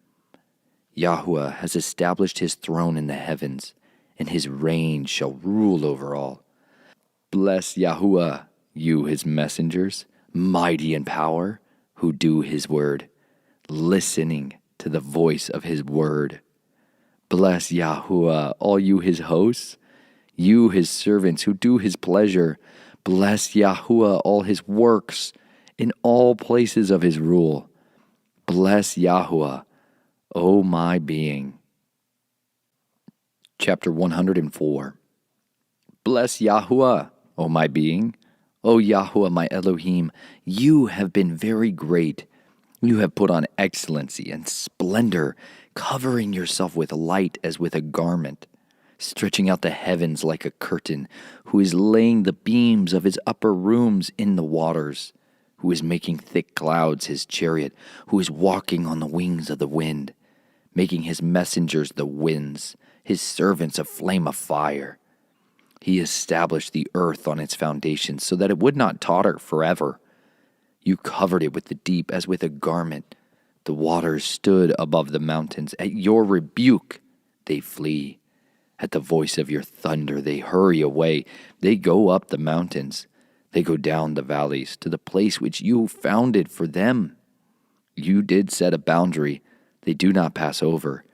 Yahuwah has established his throne in the heavens, and his reign shall rule over all. Bless Yahuwah, you his messengers, mighty in power, who do his word, listening to the voice of his word. Bless Yahuwah, all you his hosts, you his servants who do his pleasure. Bless Yahuwah, all his works, in all places of his rule. Bless Yahuwah, O my being. Chapter 104. Bless Yahuwah, O my being. O Yahuwah, my Elohim, you have been very great. You have put on excellency and splendor, covering yourself with light as with a garment, stretching out the heavens like a curtain, who is laying the beams of his upper rooms in the waters, who is making thick clouds his chariot, who is walking on the wings of the wind, making his messengers the winds, his servants a flame of fire. He established the earth on its foundations so that it would not totter forever. You covered it with the deep as with a garment. The waters stood above the mountains. At your rebuke they flee. At the voice of your thunder they hurry away. They go up the mountains. They go down the valleys to the place which you founded for them. You did set a boundary. They do not pass over.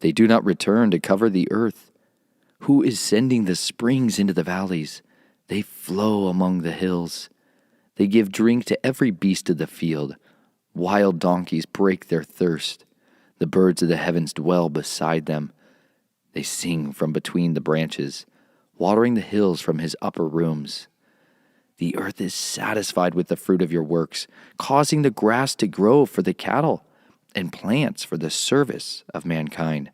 They do not return to cover the earth. Who is sending the springs into the valleys? They flow among the hills. They give drink to every beast of the field. Wild donkeys break their thirst. The birds of the heavens dwell beside them. They sing from between the branches, watering the hills from his upper rooms. The earth is satisfied with the fruit of your works, causing the grass to grow for the cattle, and plants for the service of mankind,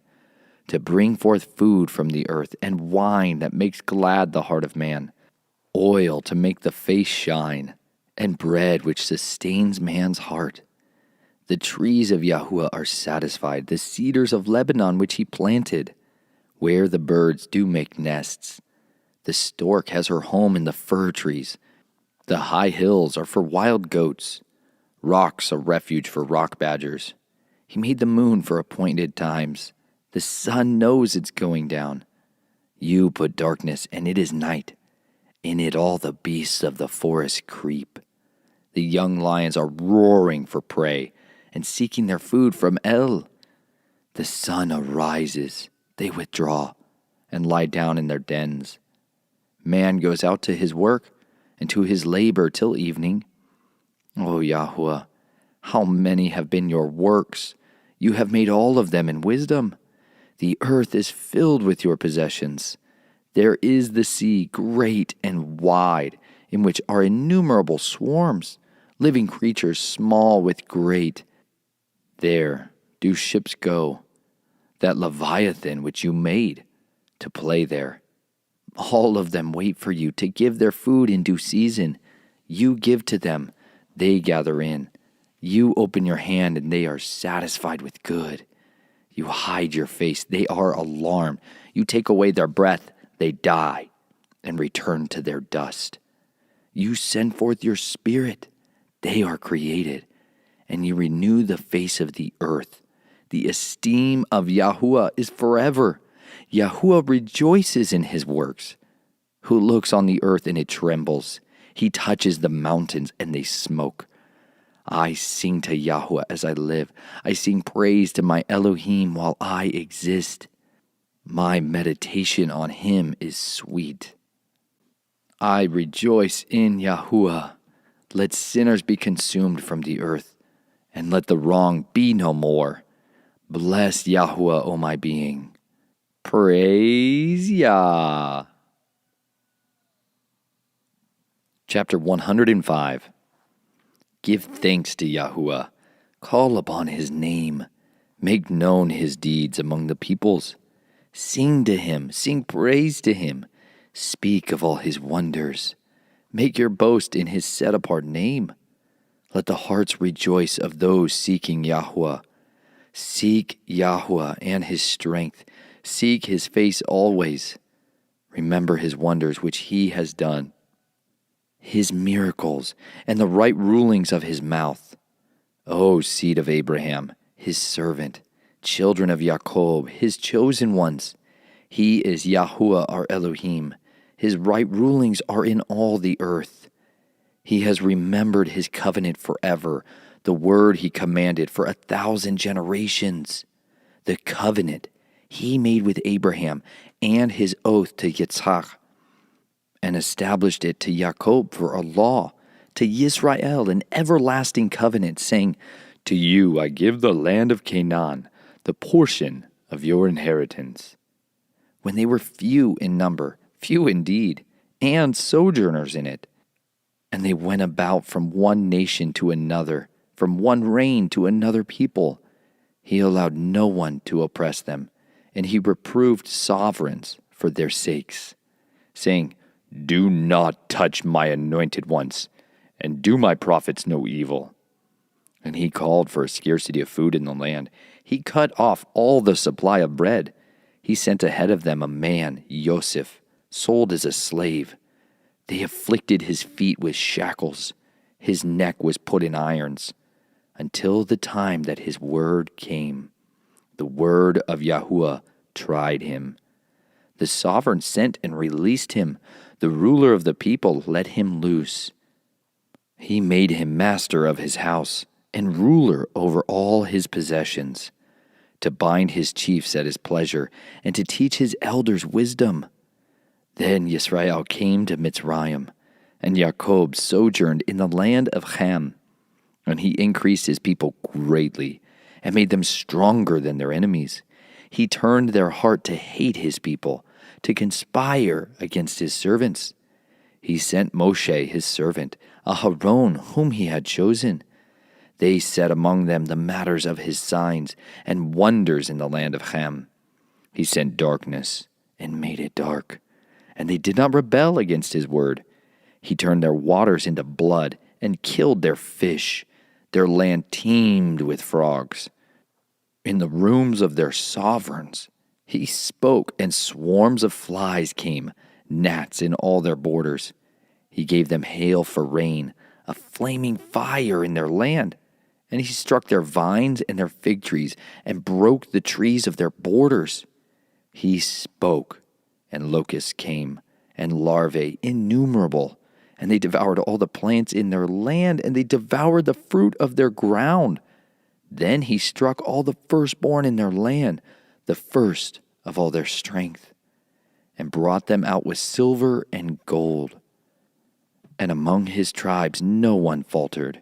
to bring forth food from the earth, and wine that makes glad the heart of man, oil to make the face shine, and bread which sustains man's heart. The trees of Yahuwah are satisfied, the cedars of Lebanon which he planted, where the birds do make nests. The stork has her home in the fir trees. The high hills are for wild goats, rocks a refuge for rock badgers. He made the moon for appointed times. The sun knows it's going down. You put darkness, and it is night. In it all the beasts of the forest creep. The young lions are roaring for prey and seeking their food from El. The sun arises, they withdraw and lie down in their dens. Man goes out to his work and to his labor till evening. O Yahuwah, how many have been your works? You have made all of them in wisdom. The earth is filled with your possessions. There is the sea, great and wide, in which are innumerable swarms, living creatures small with great. There do ships go, that Leviathan which you made, to play there. All of them wait for you to give their food in due season. You give to them, they gather in. You open your hand and they are satisfied with good. You hide your face, they are alarmed. You take away their breath, they die and return to their dust. You send forth your spirit, they are created, and you renew the face of the earth. The esteem of Yahuwah is forever. Yahuwah rejoices in his works. Who looks on the earth and it trembles? He touches the mountains and they smoke. I sing to Yahuwah as I live. I sing praise to my Elohim while I exist. My meditation on him is sweet. I rejoice in Yahuwah. Let sinners be consumed from the earth, and let the wrong be no more. Bless Yahuwah, O my being. Praise Yah. Chapter 105. Give thanks to Yahuwah. Call upon his name. Make known his deeds among the peoples. Sing to him. Sing praise to him. Speak of all his wonders. Make your boast in his set-apart name. Let the hearts rejoice of those seeking Yahuwah. Seek Yahuwah and his strength. Seek his face always. Remember his wonders which he has done, his miracles, and the right rulings of his mouth. O seed of Abraham, his servant, children of Jacob, his chosen ones. He is Yahuwah our Elohim. His right rulings are in all the earth. He has remembered his covenant forever, the word he commanded for 1,000 generations. The covenant he made with Abraham and his oath to Yitzhak, and established it to Jacob for a law, to Yisrael an everlasting covenant, saying, To you I give the land of Canaan, the portion of your inheritance. When they were few in number, few indeed, and sojourners in it, and they went about from one nation to another, from one reign to another people, he allowed no one to oppress them, and he reproved sovereigns for their sakes, saying, Do not touch my anointed ones, and do my prophets no evil. And he called for a scarcity of food in the land. He cut off all the supply of bread. He sent ahead of them a man, Joseph, sold as a slave. They afflicted his feet with shackles. His neck was put in irons, until the time that his word came. The word of Yahuwah tried him. The sovereign sent and released him. The ruler of the people let him loose. He made him master of his house and ruler over all his possessions, to bind his chiefs at his pleasure and to teach his elders wisdom. Then Yisrael came to Mitzrayim, and Jacob sojourned in the land of Ham. And he increased his people greatly and made them stronger than their enemies. He turned their heart to hate his people, to conspire against his servants. He sent Moshe, his servant, Aharon, whom he had chosen. They set among them the matters of his signs and wonders in the land of Ham. He sent darkness and made it dark, and they did not rebel against his word. He turned their waters into blood and killed their fish. Their land teemed with frogs. In the rooms of their sovereigns he spoke, and swarms of flies came, gnats in all their borders. He gave them hail for rain, a flaming fire in their land. And he struck their vines and their fig trees, and broke the trees of their borders. He spoke, and locusts came, and larvae innumerable. And they devoured all the plants in their land, and they devoured the fruit of their ground. Then he struck all the firstborn in their land, the first of all their strength, and brought them out with silver and gold. And among his tribes no one faltered.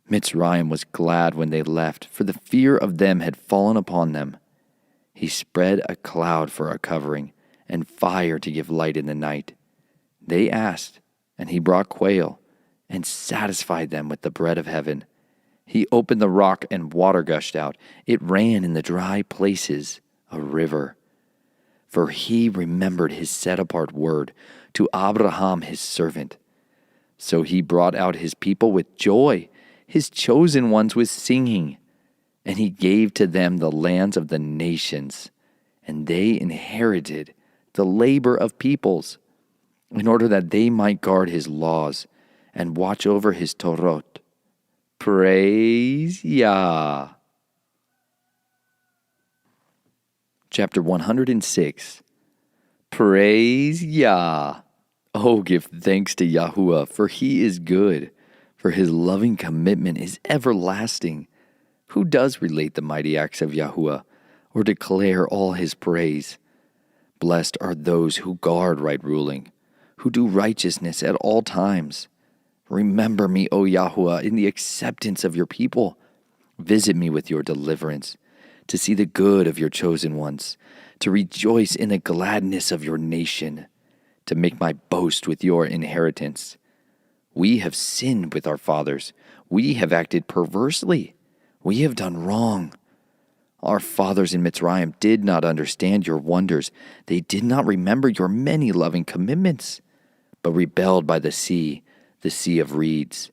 Mitzrayim was glad when they left, for the fear of them had fallen upon them. He spread a cloud for a covering, and fire to give light in the night. They asked, and he brought quail, and satisfied them with the bread of heaven. He opened the rock, and water gushed out. It ran in the dry places, a river. For he remembered his set-apart word to Abraham his servant. So he brought out his people with joy, his chosen ones with singing. And he gave to them the lands of the nations, and they inherited the labor of peoples, in order that they might guard his laws and watch over his Torot. Praise Yah. Chapter 106. Praise Yah. Oh, give thanks to Yahuwah, for he is good, for his loving commitment is everlasting. Who does relate the mighty acts of Yahuwah, or declare all his praise? Blessed are those who guard right ruling, who do righteousness at all times. Remember me, O Yahuwah, in the acceptance of your people. Visit me with your deliverance, to see the good of your chosen ones, to rejoice in the gladness of your nation, to make my boast with your inheritance. We have sinned with our fathers. We have acted perversely. We have done wrong. Our fathers in Mitzrayim did not understand your wonders. They did not remember your many loving commitments, but rebelled by the sea of reeds.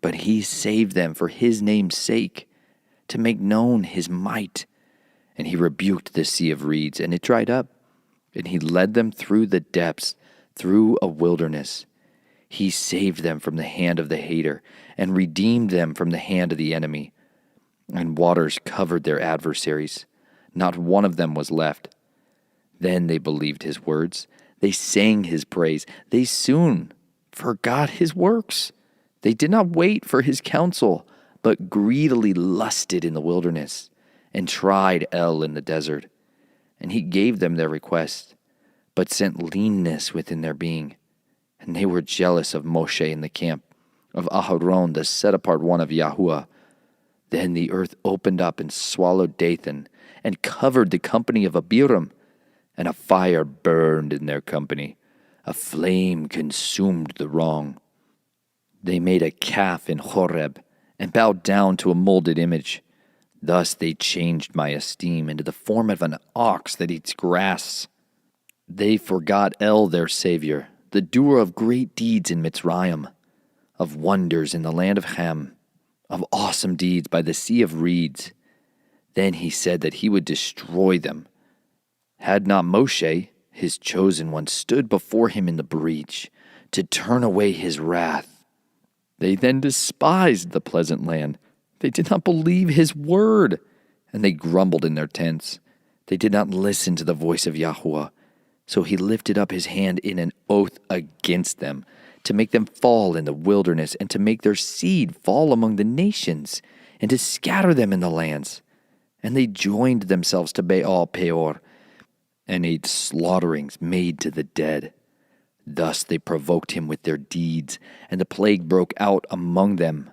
But he saved them for his name's sake, to make known his might. And he rebuked the sea of reeds, and it dried up. And he led them through the depths, through a wilderness. He saved them from the hand of the hater, and redeemed them from the hand of the enemy. And waters covered their adversaries. Not one of them was left. Then they believed his words. They sang his praise. They soon forgot his works. They did not wait for his counsel, but greedily lusted in the wilderness, and tried El in the desert. And he gave them their request, but sent leanness within their being. And they were jealous of Moshe in the camp, of Aharon, the set-apart one of Yahuwah. Then the earth opened up and swallowed Dathan, and covered the company of Abiram, and a fire burned in their company. A flame consumed the wrong. They made a calf in Horeb, and bowed down to a molded image. Thus they changed my esteem into the form of an ox that eats grass. They forgot El, their Savior, the doer of great deeds in Mitzrayim, of wonders in the land of Ham, of awesome deeds by the sea of reeds. Then he said that he would destroy them. Had not Moshe, his chosen one, stood before him in the breach, to turn away his wrath. They then despised the pleasant land. They did not believe his word, and they grumbled in their tents. They did not listen to the voice of Yahuwah. So he lifted up his hand in an oath against them, to make them fall in the wilderness, and to make their seed fall among the nations, and to scatter them in the lands. And they joined themselves to Baal Peor, and ate slaughterings made to the dead. Thus they provoked him with their deeds, and the plague broke out among them.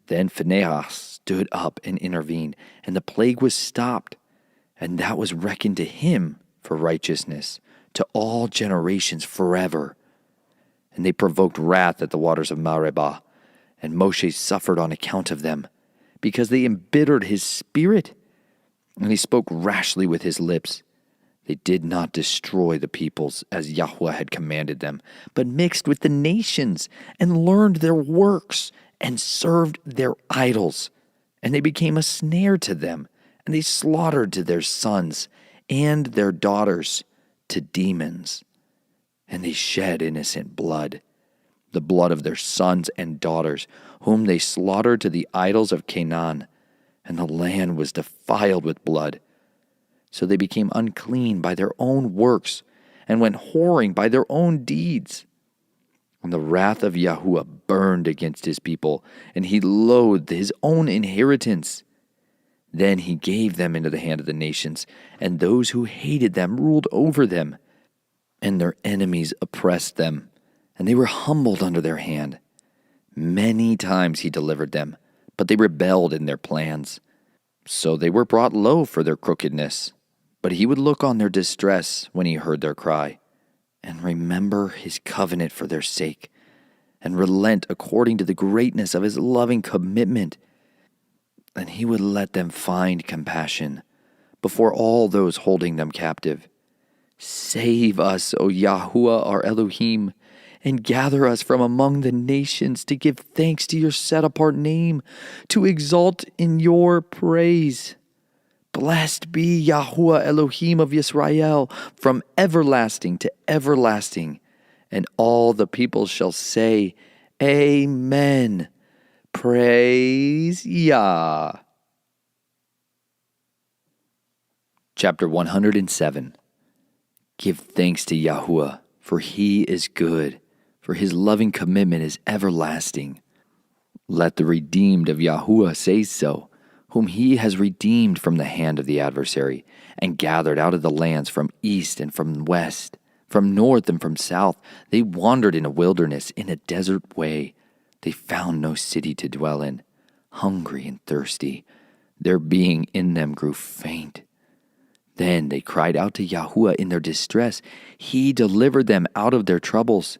Then Phinehas stood up and intervened, and the plague was stopped, and that was reckoned to him for righteousness, to all generations forever. And they provoked wrath at the waters of Meribah, and Moshe suffered on account of them, because they embittered his spirit, and he spoke rashly with his lips. They did not destroy the peoples as Yahweh had commanded them, but mixed with the nations and learned their works and served their idols. And they became a snare to them, and they slaughtered to their sons and their daughters to demons. And they shed innocent blood, the blood of their sons and daughters, whom they slaughtered to the idols of Canaan, and the land was defiled with blood. So they became unclean by their own works, and went whoring by their own deeds. And the wrath of Yahuwah burned against his people, and he loathed his own inheritance. Then he gave them into the hand of the nations, and those who hated them ruled over them. And their enemies oppressed them, and they were humbled under their hand. Many times he delivered them, but they rebelled in their plans. So they were brought low for their crookedness. But he would look on their distress when he heard their cry, and remember his covenant for their sake, and relent according to the greatness of his loving commitment. And he would let them find compassion before all those holding them captive. Save us, O Yahuwah our Elohim, and gather us from among the nations to give thanks to your set-apart name, to exalt in your praise. Blessed be Yahuwah Elohim of Yisrael from everlasting to everlasting. And all the people shall say, Amen. Praise Yah. Chapter 107. Give thanks to Yahuwah, for he is good, for his loving commitment is everlasting. Let the redeemed of Yahuwah say so, whom he has redeemed from the hand of the adversary, and gathered out of the lands from east and from west, from north and from south. They wandered in a wilderness, in a desert way. They found no city to dwell in, hungry and thirsty. Their being in them grew faint. Then they cried out to Yahuwah in their distress. He delivered them out of their troubles,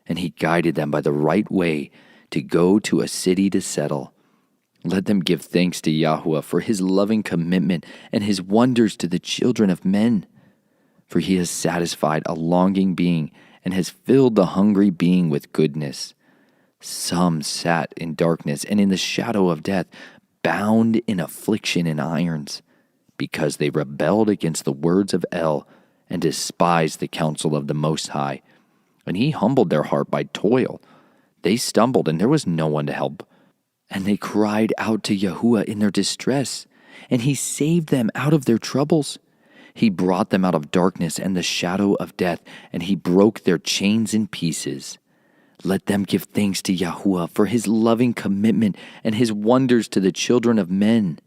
and he guided them by the right way to go to a city to settle. Let them give thanks to Yahuwah for his loving commitment and his wonders to the children of men. For he has satisfied a longing being and has filled the hungry being with goodness. Some sat in darkness and in the shadow of death, bound in affliction and irons, because they rebelled against the words of El and despised the counsel of the Most High. And he humbled their heart by toil. They stumbled, and there was no one to help. And they cried out to Yahuwah in their distress, and he saved them out of their troubles. He brought them out of darkness and the shadow of death, and he broke their chains in pieces. Let them give thanks to Yahuwah for his loving commitment and his wonders to the children of men.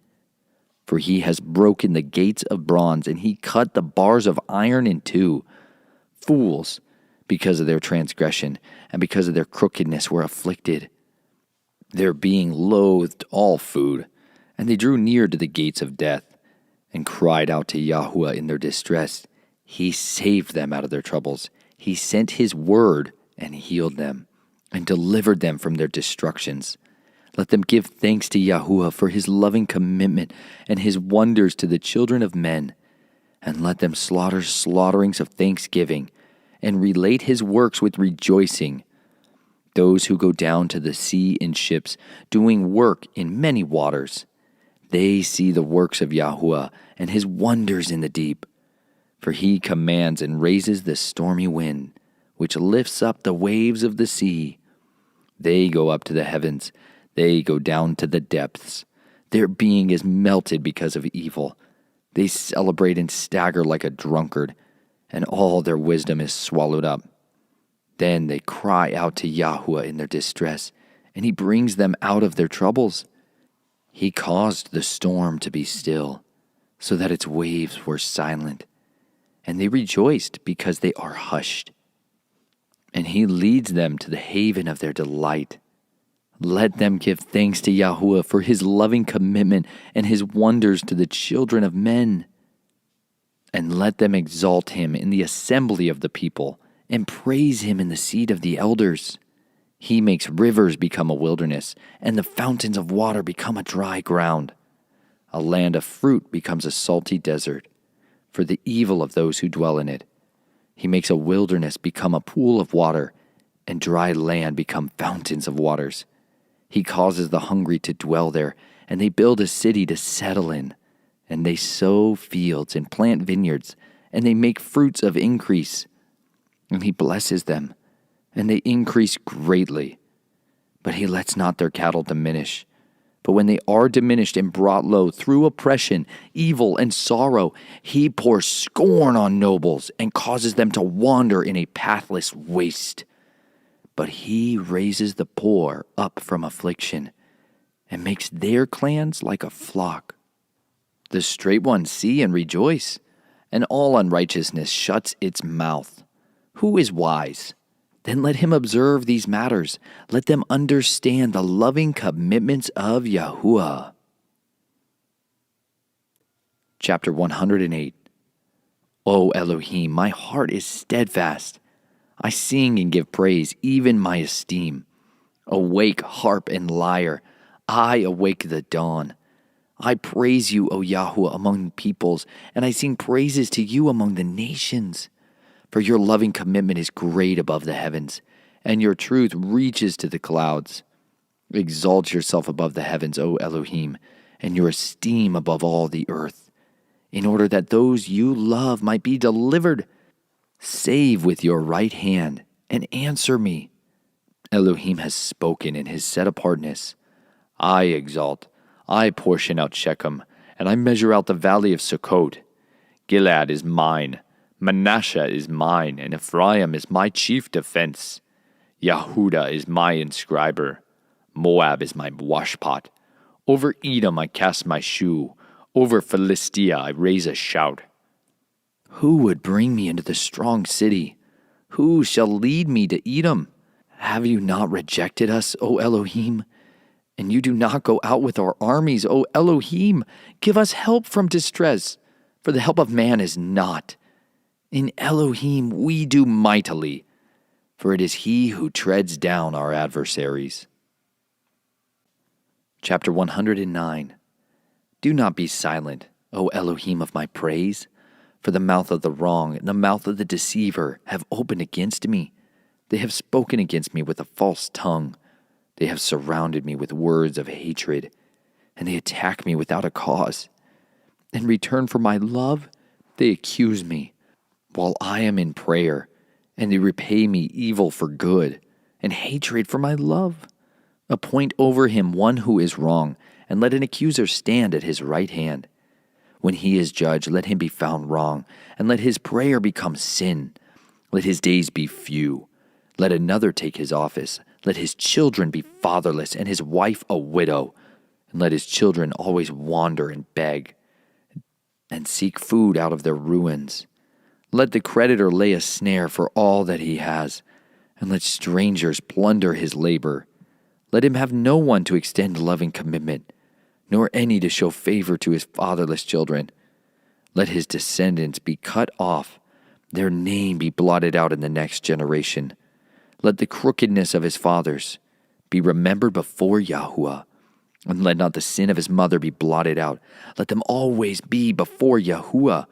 For he has broken the gates of bronze, and he cut the bars of iron in two. Fools, because of their transgression and because of their crookedness, were afflicted. Their being loathed all food, and they drew near to the gates of death, and cried out to Yahuwah in their distress. He saved them out of their troubles. He sent his word and healed them, and delivered them from their destructions. Let them give thanks to Yahuwah for his loving commitment and his wonders to the children of men. And let them slaughter slaughterings of thanksgiving, and relate his works with rejoicing. Those who go down to the sea in ships, doing work in many waters, they see the works of Yahuwah and his wonders in the deep. For he commands and raises the stormy wind, which lifts up the waves of the sea. They go up to the heavens. They go down to the depths. Their being is melted because of evil. They celebrate and stagger like a drunkard, and all their wisdom is swallowed up. Then they cry out to Yahuwah in their distress, and he brings them out of their troubles. He caused the storm to be still, so that its waves were silent, and they rejoiced because they are hushed. And he leads them to the haven of their delight. Let them give thanks to Yahuwah for his loving commitment and his wonders to the children of men. And let them exalt him in the assembly of the people, and praise him in the seat of the elders. He makes rivers become a wilderness, and the fountains of water become a dry ground. A land of fruit becomes a salty desert, for the evil of those who dwell in it. He makes a wilderness become a pool of water, and dry land become fountains of waters. He causes the hungry to dwell there, and they build a city to settle in. And they sow fields and plant vineyards, and they make fruits of increase. And he blesses them, and they increase greatly. But he lets not their cattle diminish. But when they are diminished and brought low through oppression, evil, and sorrow, he pours scorn on nobles and causes them to wander in a pathless waste. But he raises the poor up from affliction and makes their clans like a flock. The straight ones see and rejoice, and all unrighteousness shuts its mouth. Who is wise? Then let him observe these matters. Let them understand the loving commitments of Yahuwah. Chapter 108. O Elohim, my heart is steadfast. I sing and give praise, even my esteem. Awake, harp and lyre. I awake the dawn. I praise you, O Yahuwah, among peoples, and I sing praises to you among the nations. For your loving commitment is great above the heavens, and your truth reaches to the clouds. Exalt yourself above the heavens, O Elohim, and your esteem above all the earth, in order that those you love might be delivered. Save with your right hand, and answer me. Elohim has spoken in his set-apartness. I exalt, I portion out Shechem, and I measure out the valley of Sukkot. Gilead is mine, Manasseh is mine, and Ephraim is my chief defense. Yehuda is my inscriber. Moab is my washpot. Over Edom I cast my shoe. Over Philistia I raise a shout. Who would bring me into the strong city? Who shall lead me to Edom? Have you not rejected us, O Elohim? And you do not go out with our armies, O Elohim. Give us help from distress, for the help of man is not. In Elohim we do mightily, for it is he who treads down our adversaries. Chapter 109. Do not be silent, O Elohim of my praise, for the mouth of the wrong and the mouth of the deceiver have opened against me. They have spoken against me with a false tongue. They have surrounded me with words of hatred, and they attack me without a cause. In return for my love, they accuse me, while I am in prayer, and they repay me evil for good, and hatred for my love. Appoint over him one who is wrong, and let an accuser stand at his right hand. When he is judged, let him be found wrong, and let his prayer become sin. Let his days be few. Let another take his office. Let his children be fatherless, and his wife a widow. And let his children always wander and beg, and seek food out of their ruins. Let the creditor lay a snare for all that he has, and let strangers plunder his labor. Let him have no one to extend loving commitment, nor any to show favor to his fatherless children. Let his descendants be cut off, their name be blotted out in the next generation. Let the crookedness of his fathers be remembered before Yahuwah, and let not the sin of his mother be blotted out. Let them always be before Yahuwah.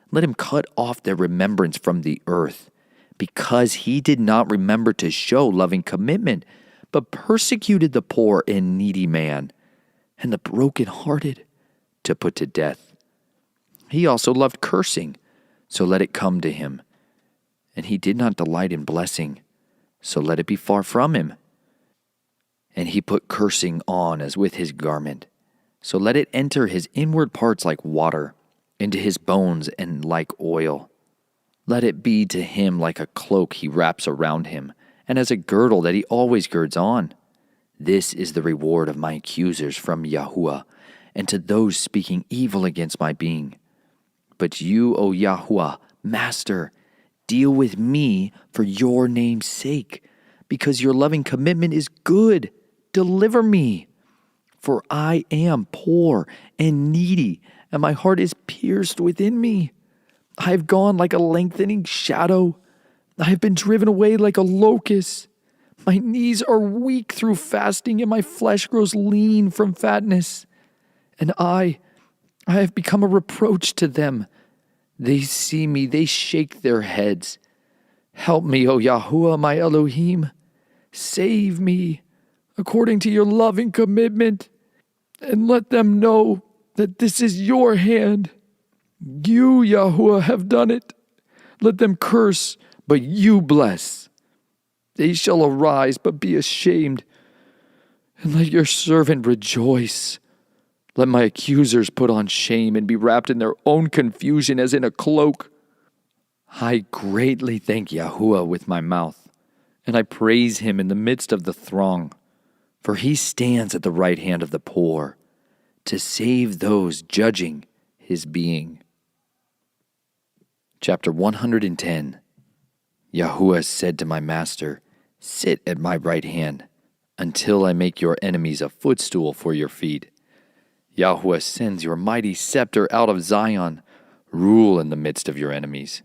Let him cut off their remembrance from the earth, because he did not remember to show loving commitment, but persecuted the poor and needy man, and the brokenhearted to put to death. He also loved cursing, so let it come to him. And he did not delight in blessing, so let it be far from him. And he put cursing on as with his garment, so let it enter his inward parts like water, into his bones and like oil. Let it be to him like a cloak he wraps around him, and as a girdle that he always girds on. This is the reward of my accusers from Yahuwah, and to those speaking evil against my being. But you, O Yahuwah, Master, deal with me for your name's sake, because your loving commitment is good. Deliver me, for I am poor and needy, and my heart is pierced within me. I have gone like a lengthening shadow. I have been driven away like a locust. My knees are weak through fasting, and my flesh grows lean from fatness. And I have become a reproach to them. They see me, they shake their heads. Help me, O Yahuwah, my Elohim. Save me according to your loving commitment, and let them know that this is your hand. You, Yahuwah, have done it. Let them curse, but you bless. They shall arise, but be ashamed, and let your servant rejoice. Let my accusers put on shame and be wrapped in their own confusion as in a cloak. I greatly thank Yahuwah with my mouth, and I praise him in the midst of the throng, for he stands at the right hand of the poor to save those judging his being. Chapter 110. Yahuwah said to my master, sit at my right hand, until I make your enemies a footstool for your feet. Yahuwah sends your mighty scepter out of Zion. Rule in the midst of your enemies.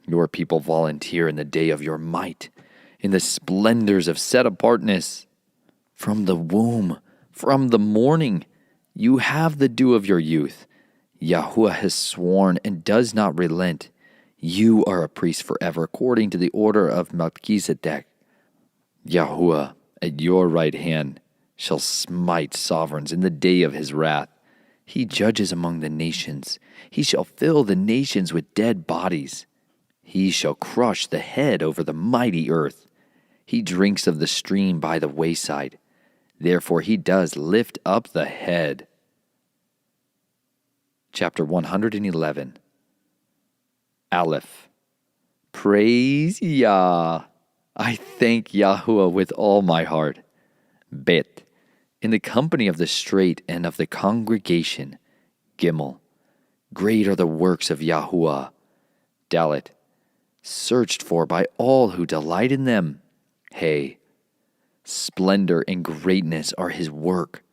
Your people volunteer in the day of your might, in the splendors of set-apartness. From the womb, from the morning, you have the dew of your youth. Yahuwah has sworn and does not relent. You are a priest forever, according to the order of Melchizedek. Yahuwah, at your right hand, shall smite sovereigns in the day of his wrath. He judges among the nations. He shall fill the nations with dead bodies. He shall crush the head over the mighty earth. He drinks of the stream by the wayside. Therefore he does lift up the head. Chapter 111. Aleph. Praise Yah. I thank Yahuwah with all my heart. Bet. In the company of the straight and of the congregation. Gimel. Great are the works of Yahuwah. Dalet. Searched for by all who delight in them. Hey. Splendor and greatness are his work.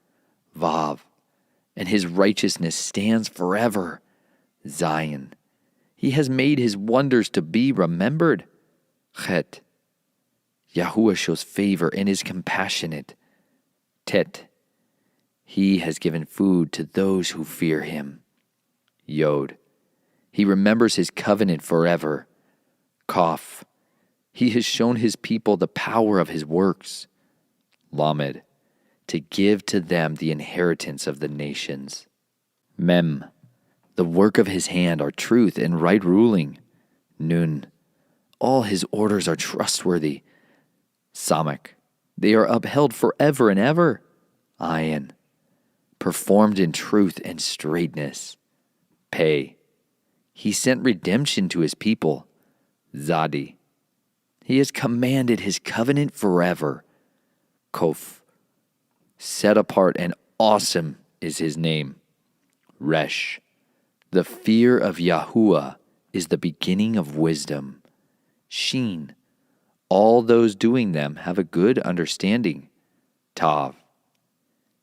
Vav. And his righteousness stands forever. Zion. He has made his wonders to be remembered. Chet. Yahuwah shows favor and is compassionate. Tet. He has given food to those who fear him. Yod. He remembers his covenant forever. Kaf. He has shown his people the power of his works. Lamed. To give to them the inheritance of the nations. Mem. The work of his hand are truth and right ruling. Nun. All his orders are trustworthy. Samak. They are upheld forever and ever. Ayin. Performed in truth and straightness. Pei. He sent redemption to his people. Zadi. He has commanded his covenant forever. Kof. Set apart and awesome is his name. Resh. The fear of Yahuwah is the beginning of wisdom. Shin. All those doing them have a good understanding. Tav.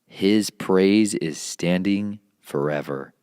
His praise is standing forever.